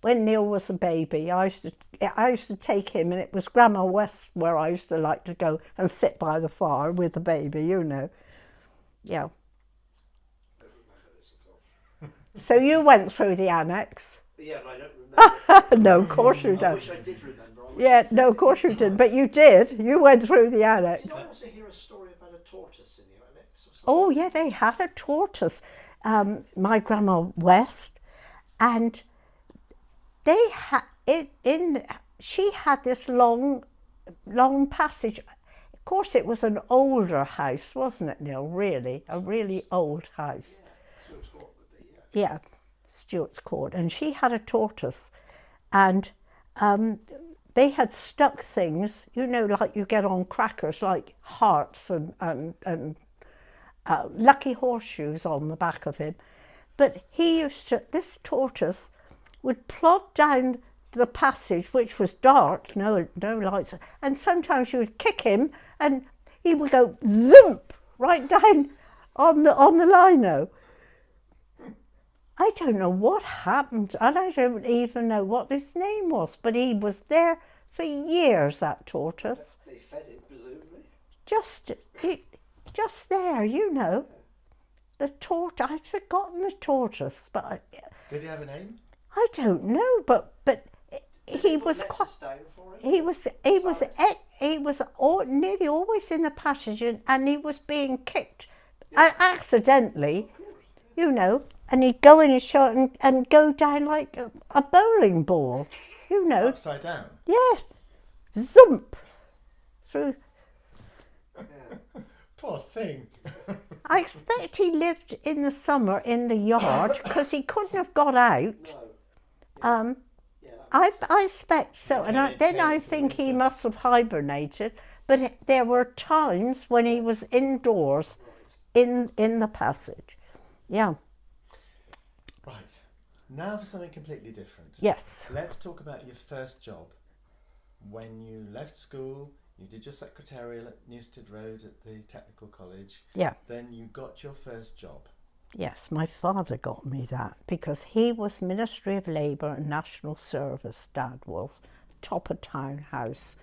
[SPEAKER 2] When Neil was a baby, I used to take him, and it was Grandma West where I used to like to go and sit by the fire with the baby, you know. Yeah.
[SPEAKER 3] I don't remember this at all.
[SPEAKER 2] So you went through the annex?
[SPEAKER 3] Yeah, but I don't remember.
[SPEAKER 2] No, of course you
[SPEAKER 3] I
[SPEAKER 2] don't.
[SPEAKER 3] wish I did remember.
[SPEAKER 2] Yeah, no, of course you didn't, but you did. You went through the annex.
[SPEAKER 3] Did I also hear a story about a tortoise in the annex or something?
[SPEAKER 2] Oh, yeah, they had a tortoise. My Grandma West, and they had she had this long passage. Of course, it was an older house, wasn't it, Neil? Really, a really old house.
[SPEAKER 3] Yeah, Stewart's Court would be, yeah.
[SPEAKER 2] Yeah, Stewart's Court, and she had a tortoise, and they had stuck things, you know, like you get on crackers, like hearts and lucky horseshoes on the back of him. But this tortoise would plod down the passage, which was dark, no lights, and sometimes you would kick him and he would go zoomp right down on the lino. I don't know what happened, and I don't even know what his name was, but he was there for years, that tortoise.
[SPEAKER 3] They fed him, presumably.
[SPEAKER 2] Just there, you know. The tortoise, I'd forgotten the tortoise, but
[SPEAKER 1] Did he have a name?
[SPEAKER 2] I don't know, but he was quite. He was nearly always in the passage, and he was being kicked accidentally, you know, and he'd go in his shot and go down like a bowling ball, you know.
[SPEAKER 1] Upside down?
[SPEAKER 2] Yes. Zoomp. Through.
[SPEAKER 1] Poor thing.
[SPEAKER 2] I expect he lived in the summer in the yard because he couldn't have got out.
[SPEAKER 3] No.
[SPEAKER 2] I expect so, and I think he must have hibernated. But there were times when he was indoors, in the passage. Yeah.
[SPEAKER 1] Right. Now for something completely different.
[SPEAKER 2] Yes.
[SPEAKER 1] Let's talk about your first job. When you left school, you did your secretarial at Newstead Road at the Technical College.
[SPEAKER 2] Yeah.
[SPEAKER 1] Then you got your first job.
[SPEAKER 2] Yes, my father got me that because he was Ministry of Labour and National Service, Dad was, top of townhouse.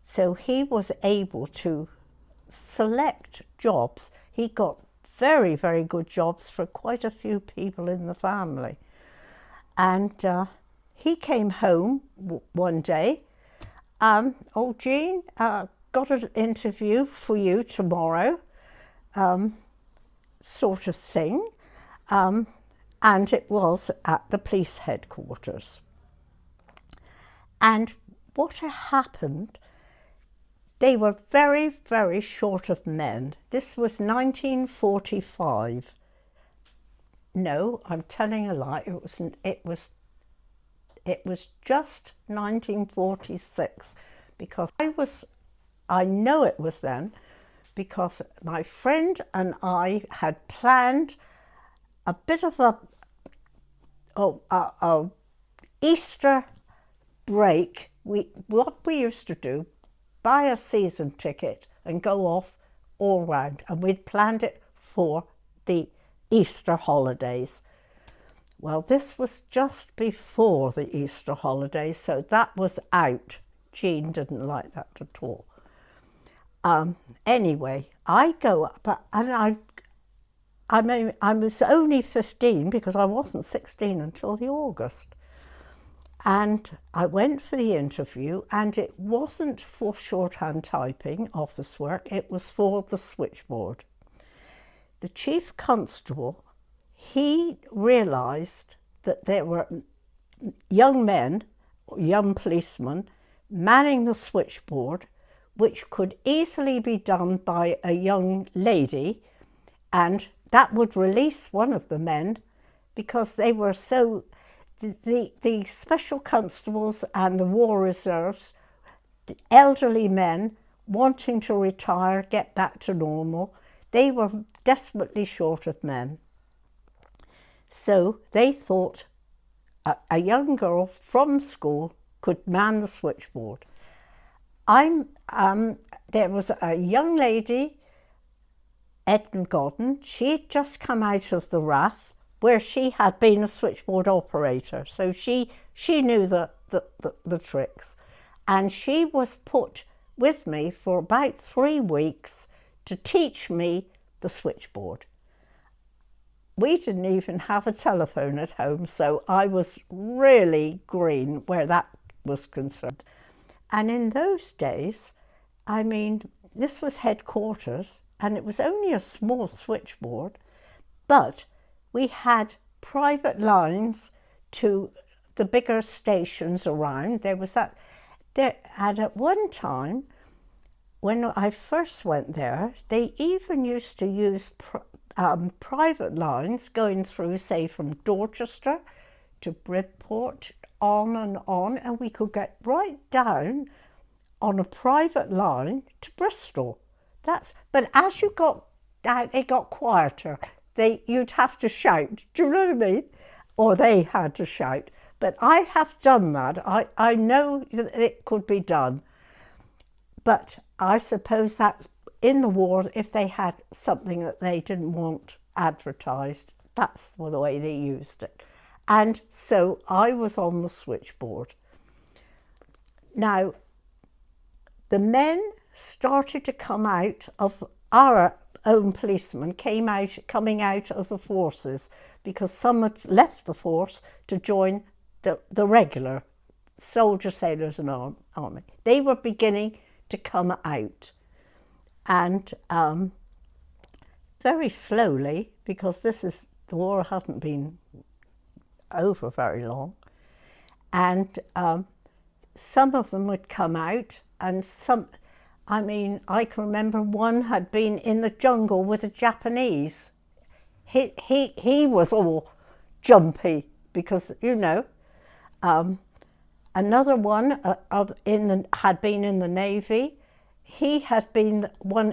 [SPEAKER 2] So he was able to select jobs. He got very, very good jobs for quite a few people in the family. And he came home one day. Oh, Jean, got an interview for you tomorrow. Sort of thing, and it was at the police headquarters. And what had happened, they were very, very short of men. This was 1945. No, I'm telling a lie. It was just 1946, because I know it was then, because my friend and I had planned a bit of a Easter break. What we used to do, buy a season ticket and go off all round, and we'd planned it for the Easter holidays. Well, this was just before the Easter holidays, so that was out. Jean didn't like that at all. Anyway, I go up, and I was only 15 because I wasn't 16 until the August. And I went for the interview, and it wasn't for shorthand typing, office work, it was for the switchboard. The chief constable, he realised that there were young men, young policemen, manning the switchboard, which could easily be done by a young lady, and that would release one of the men, because they were so, the special constables and the war reserves, the elderly men wanting to retire, get back to normal, they were desperately short of men. So they thought a young girl from school could man the switchboard. There was a young lady, Edna Godden. She'd just come out of the RAF, where she had been a switchboard operator, so she knew the tricks, and she was put with me for about 3 weeks to teach me the switchboard. We didn't even have a telephone at home, so I was really green where that was concerned. And in those days, I mean, this was headquarters, and it was only a small switchboard, but we had private lines to the bigger stations around. There was that. And at one time, when I first went there, they even used to use private lines going through, say, from Dorchester to Bridport, on, and we could get right down on a private line to Bristol. But as you got down, it got quieter. you'd have to shout. Do you know what I mean? Or they had to shout. But I have done that. I know that it could be done. But I suppose that's in the ward, if they had something that they didn't want advertised, that's the way they used it. And so I was on the switchboard. Now, the men started to come out of, our own policemen coming out of the forces, because some had left the force to join the regular soldiers, sailors and army. They were beginning to come out, and very slowly, because the war hadn't been over very long, and some of them would come out, and I can remember one had been in the jungle with the Japanese. He was all jumpy because, you know. Another one had been in the Navy. He had been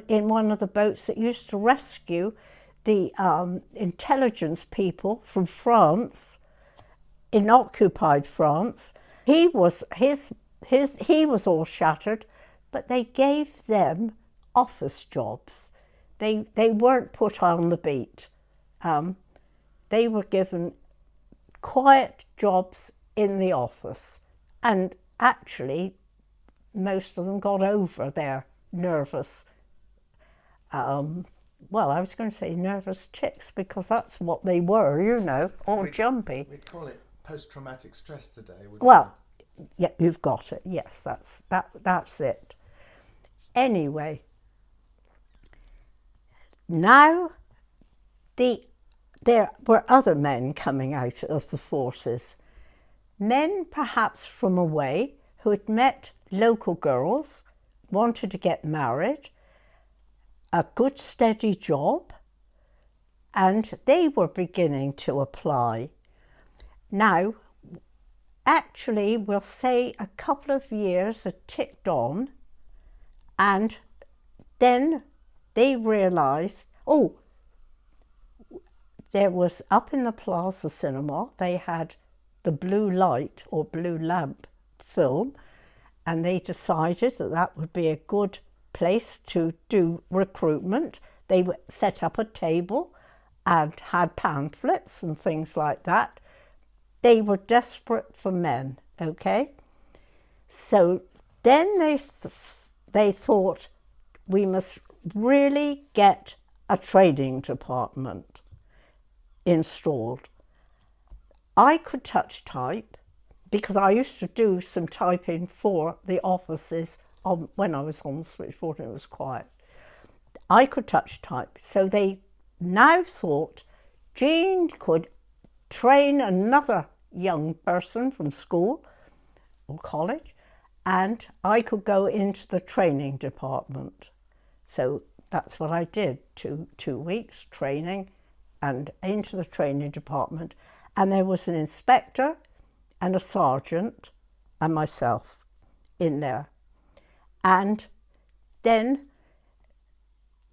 [SPEAKER 2] in one of the boats that used to rescue the intelligence people from France, in occupied France. He was all shattered, but they gave them office jobs. They weren't put on the beat. They were given quiet jobs in the office, and actually most of them got over their nervous, well, I was going to say nervous tics, because that's what they were, you know, all jumpy.
[SPEAKER 1] We call it post-traumatic stress today.
[SPEAKER 2] Well, yeah, you've got it. Yes, that's it. Anyway, now there were other men coming out of the forces. Men perhaps from away who had met local girls, wanted to get married, a good steady job, and they were beginning to apply. Now, actually, we'll say a couple of years had ticked on, and then they realised, oh, there was up in the Plaza Cinema, they had the blue light or blue lamp film, and they decided that that would be a good place to do recruitment. They set up a table and had pamphlets and things like that. They were desperate for men, okay? So then they thought, we must really get a training department installed. I could touch type, because I used to do some typing for the offices when I was on the switchboard and it was quiet. I could touch type. So they now thought Jean could train another young person from school or college, and I could go into the training department. So that's what I did, two weeks training and into the training department. And there was an inspector and a sergeant and myself in there. And then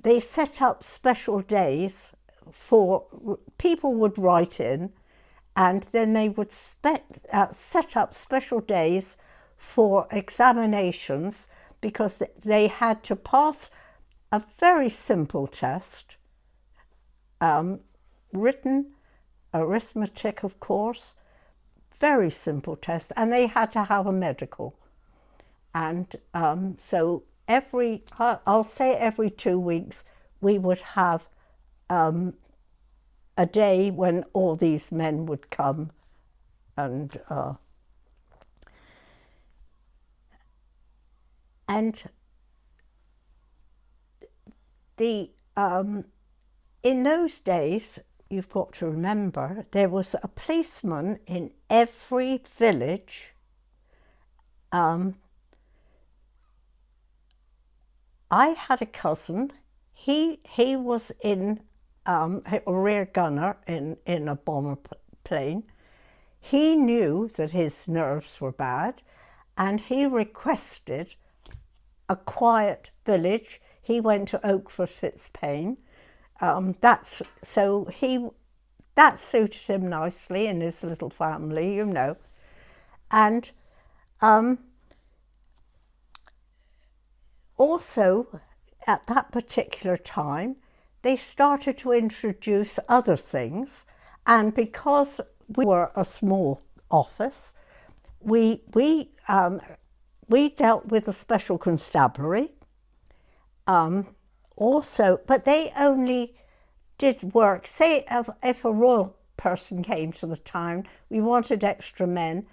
[SPEAKER 2] they set up special days for, people would write in, and then they would set up special days for examinations, because they had to pass a very simple test, written arithmetic, of course, very simple test, and they had to have a medical. And so I'll say every 2 weeks, we would have a day when all these men would come, and in those days, you've got to remember, there was a policeman in every village. I had a cousin, he was in a rear gunner in a bomber plane. He knew that his nerves were bad, and he requested a quiet village. He went to Oakford Fitzpaine, That's so that suited him nicely in his little family, you know. And also, at that particular time, they started to introduce other things, and because we were a small office, we dealt with the special constabulary. Also, but they only did work. Say, if a royal person came to the town, we wanted extra men.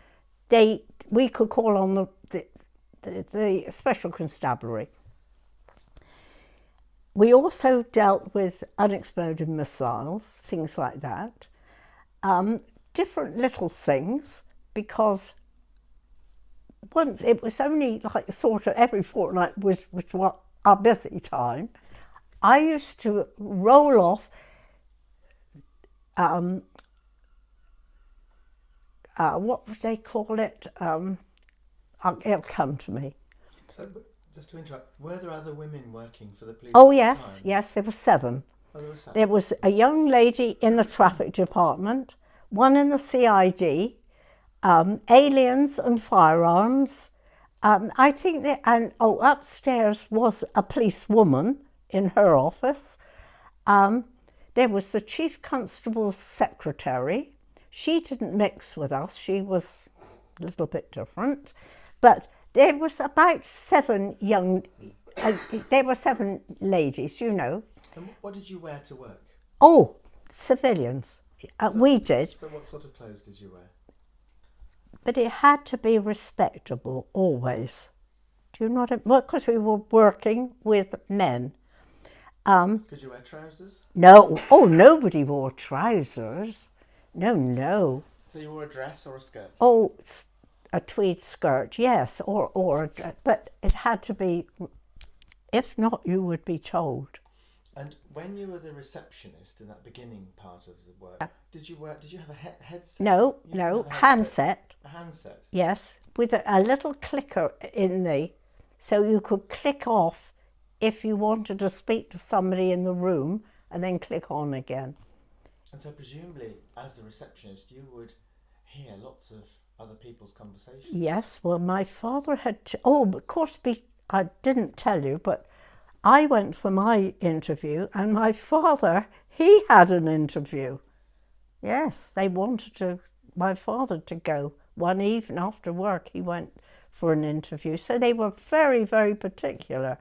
[SPEAKER 2] We could call on the special constabulary. We also dealt with unexploded missiles, things like that. Different little things, because once it was only like sort of every fortnight was what our busy time. I used to roll off what would they call it? It'll come to me.
[SPEAKER 1] So, just to interrupt, were there other women working for the police?
[SPEAKER 2] Oh,
[SPEAKER 1] at the
[SPEAKER 2] yes,
[SPEAKER 1] time?
[SPEAKER 2] yes, there were 7.
[SPEAKER 1] Oh, there were 7.
[SPEAKER 2] There was a young lady in the traffic department, one in the CID, aliens and firearms. I think that, and upstairs was a policewoman in her office. There was the chief constable's secretary. She didn't mix with us. She was a little bit different, but there was about 7 there were 7 ladies, you know.
[SPEAKER 1] And what did you wear to work?
[SPEAKER 2] Oh, civilians. We did.
[SPEAKER 1] So what sort of clothes did you wear?
[SPEAKER 2] But it had to be respectable, always. Do you know what I mean? Well, because we were working with men.
[SPEAKER 1] Could you wear trousers?
[SPEAKER 2] No, nobody wore trousers. No.
[SPEAKER 1] So you wore a dress or a skirt?
[SPEAKER 2] Oh, a tweed skirt, yes, or but it had to be. If not, you would be told.
[SPEAKER 1] And when you were the receptionist in that beginning part of the work, did you have a headset?
[SPEAKER 2] No, handset.
[SPEAKER 1] A handset?
[SPEAKER 2] Yes, with a little clicker in so you could click off if you wanted to speak to somebody in the room and then click on again.
[SPEAKER 1] And so presumably, as the receptionist, you would hear lots of other people's conversations.
[SPEAKER 2] Yes, well, my father had... of course, I didn't tell you, but I went for my interview, and my father, he had an interview. Yes, they wanted my father to go. One evening after work, he went for an interview. So they were very, very particular.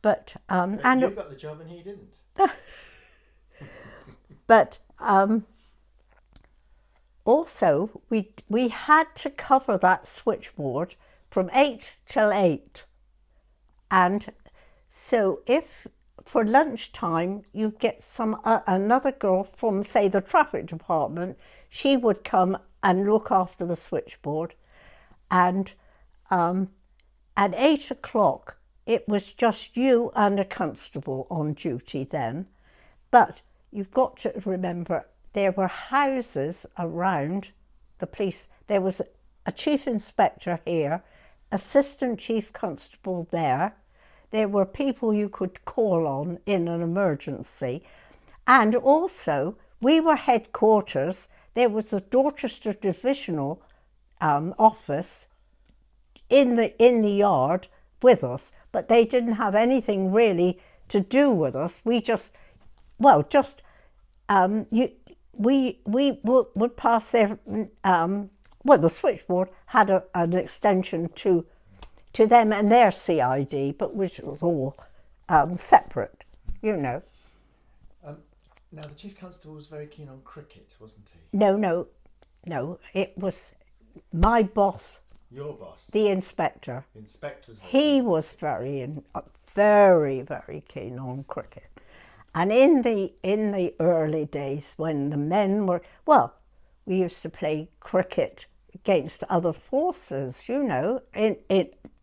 [SPEAKER 2] But
[SPEAKER 1] and you got the job and he didn't.
[SPEAKER 2] But also, we had to cover that switchboard from 8 till 8. And so if for lunchtime you get another girl from, say, the traffic department, she would come and look after the switchboard. And at 8 o'clock, it was just you and a constable on duty then. But you've got to remember, there were houses around the police. There was a chief inspector here, assistant chief constable there. There were people you could call on in an emergency. And also, we were headquarters. There was a Dorchester divisional office in the yard with us, but they didn't have anything really to do with us. We just, we would pass their, the switchboard had an extension to them and their CID, but which was all separate, you know.
[SPEAKER 1] Now, the Chief Constable was very keen on cricket, wasn't he?
[SPEAKER 2] No, it was my boss.
[SPEAKER 1] Your boss?
[SPEAKER 2] The inspector.
[SPEAKER 1] The inspector was
[SPEAKER 2] was very, very keen on cricket. And in the early days when the men were, we used to play cricket against other forces, you know, in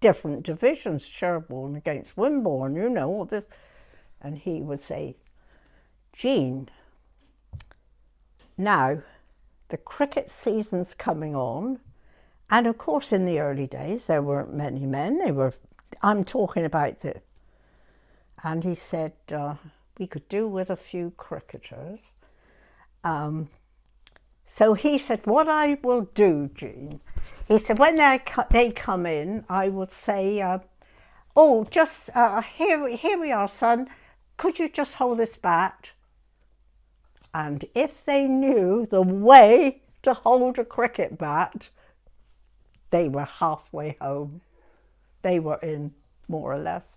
[SPEAKER 2] different divisions, Sherborne against Wimborne, you know, all this. And he would say, Jean, now the cricket season's coming on, and of course in the early days there weren't many men. I'm talking about and he said, we could do with a few cricketers. So he said, what I will do, Jean, he said, when they come in, I would say, oh, just here we are, son. Could you just hold this bat? And if they knew the way to hold a cricket bat, they were halfway home. They were in, more or less.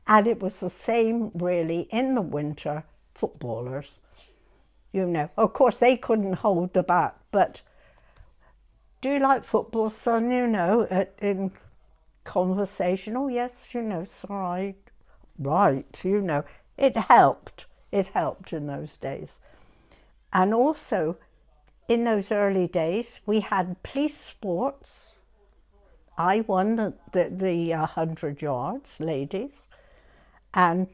[SPEAKER 2] And it was the same, really, in the winter, footballers. You know, of course, they couldn't hold the bat, but do you like football, son? You know, in conversation, oh, yes, you know, sorry, right, you know. It helped in those days. And also, in those early days, we had police sports. I won the 100 yards, ladies, and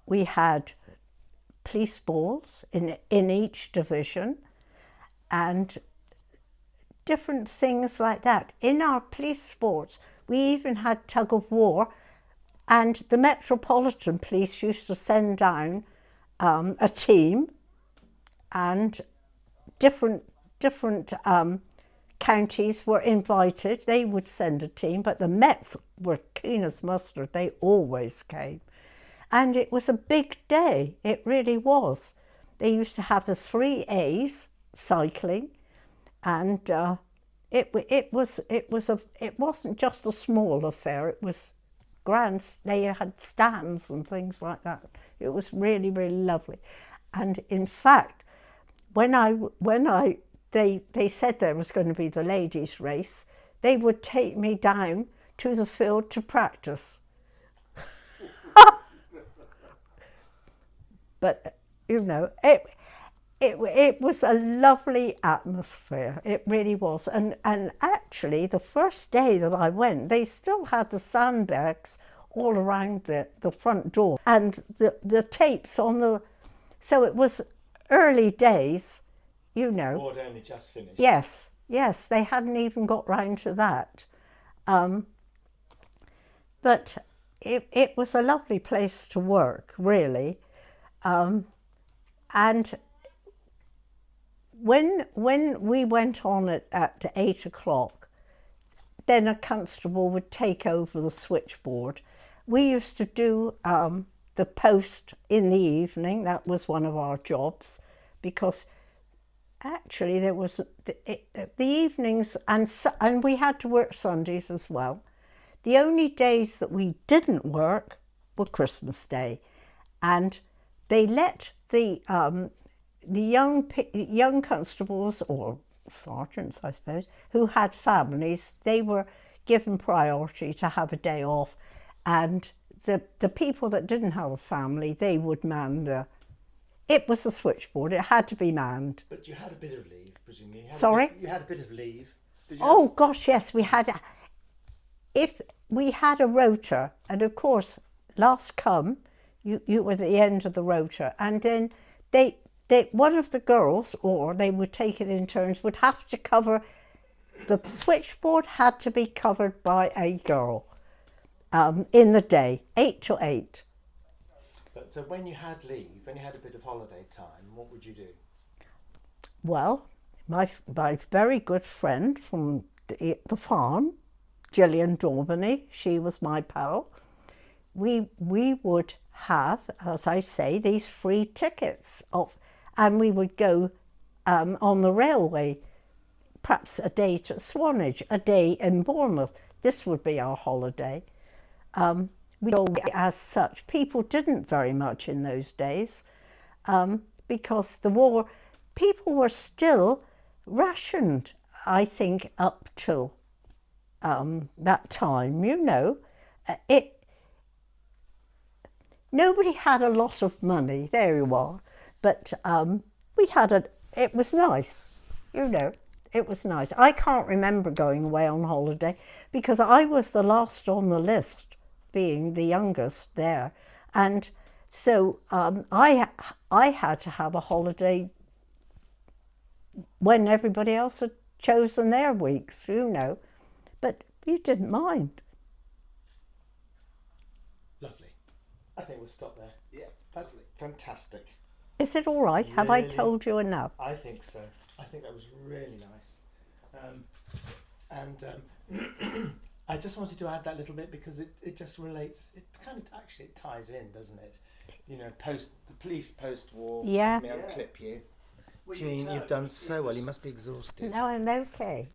[SPEAKER 2] we had police balls in each division and different things like that. In our police sports, we even had tug of war, and the Metropolitan Police used to send down a team, and different counties were invited. They would send a team, but the Mets were keen as mustard. They always came. And it was a big day. It really was. They used to have the 3 A's cycling, and it wasn't just a small affair. It was grand. They had stands and things like that. It was really, really lovely. And in fact, when they said there was going to be the ladies' race, they would take me down to the field to practice. But, you know, it was a lovely atmosphere. It really was. And actually, the first day that I went, they still had the sandbags all around the front door and the tapes on the... So it was early days, you know.
[SPEAKER 1] The war had only just finished.
[SPEAKER 2] Yes, they hadn't even got round to that. But it was a lovely place to work, really. And when we went on at 8 o'clock, then a constable would take over the switchboard. We used to do the post in the evening. That was one of our jobs, because actually there was the evenings, and we had to work Sundays as well. The only days that we didn't work were Christmas Day, and they let the young constables, or sergeants, I suppose, who had families, they were given priority to have a day off, and the people that didn't have a family, they would man it was the switchboard. It had to be manned.
[SPEAKER 1] But you had a bit of leave, presumably.
[SPEAKER 2] Sorry?
[SPEAKER 1] You had a bit of leave. Did you
[SPEAKER 2] Oh gosh, yes, we had. If we had a rota, and of course, last come, you were at the end of the rota, and then one of the girls, or they would take it in turns, would have to cover. The switchboard had to be covered by a girl in the day, 8 to 8.
[SPEAKER 1] But so when you had leave, when you had a bit of holiday time, what would you do?
[SPEAKER 2] Well, my very good friend from the farm, Gillian Daubeny, she was my pal. We would have, as I say, these free tickets and we would go on the railway, perhaps a day to Swanage, a day in Bournemouth. This would be our holiday. We go as such. People didn't very much in those days because the war, people were still rationed, I think, up till that time, you know. Nobody had a lot of money, there you are, but we had it was nice, you know, it was nice. I can't remember going away on holiday because I was the last on the list, being the youngest there, and so I had to have a holiday when everybody else had chosen their weeks, you know, but you didn't mind.
[SPEAKER 1] Lovely. I think we'll stop there.
[SPEAKER 3] Yeah.
[SPEAKER 1] That's fantastic.
[SPEAKER 2] Is it all right? Have I
[SPEAKER 1] Really?
[SPEAKER 2] told you enough?
[SPEAKER 1] I think so. I think that was really nice. I just wanted to add that little bit because it just relates. It kind of actually it ties in, doesn't it? You know, the police post-war.
[SPEAKER 2] Yeah.
[SPEAKER 1] Let me unclip you.
[SPEAKER 3] Well,
[SPEAKER 1] Jean,
[SPEAKER 3] tell
[SPEAKER 1] you've
[SPEAKER 3] it
[SPEAKER 1] done
[SPEAKER 3] was-
[SPEAKER 1] so well. You must be exhausted.
[SPEAKER 2] No, I'm okay.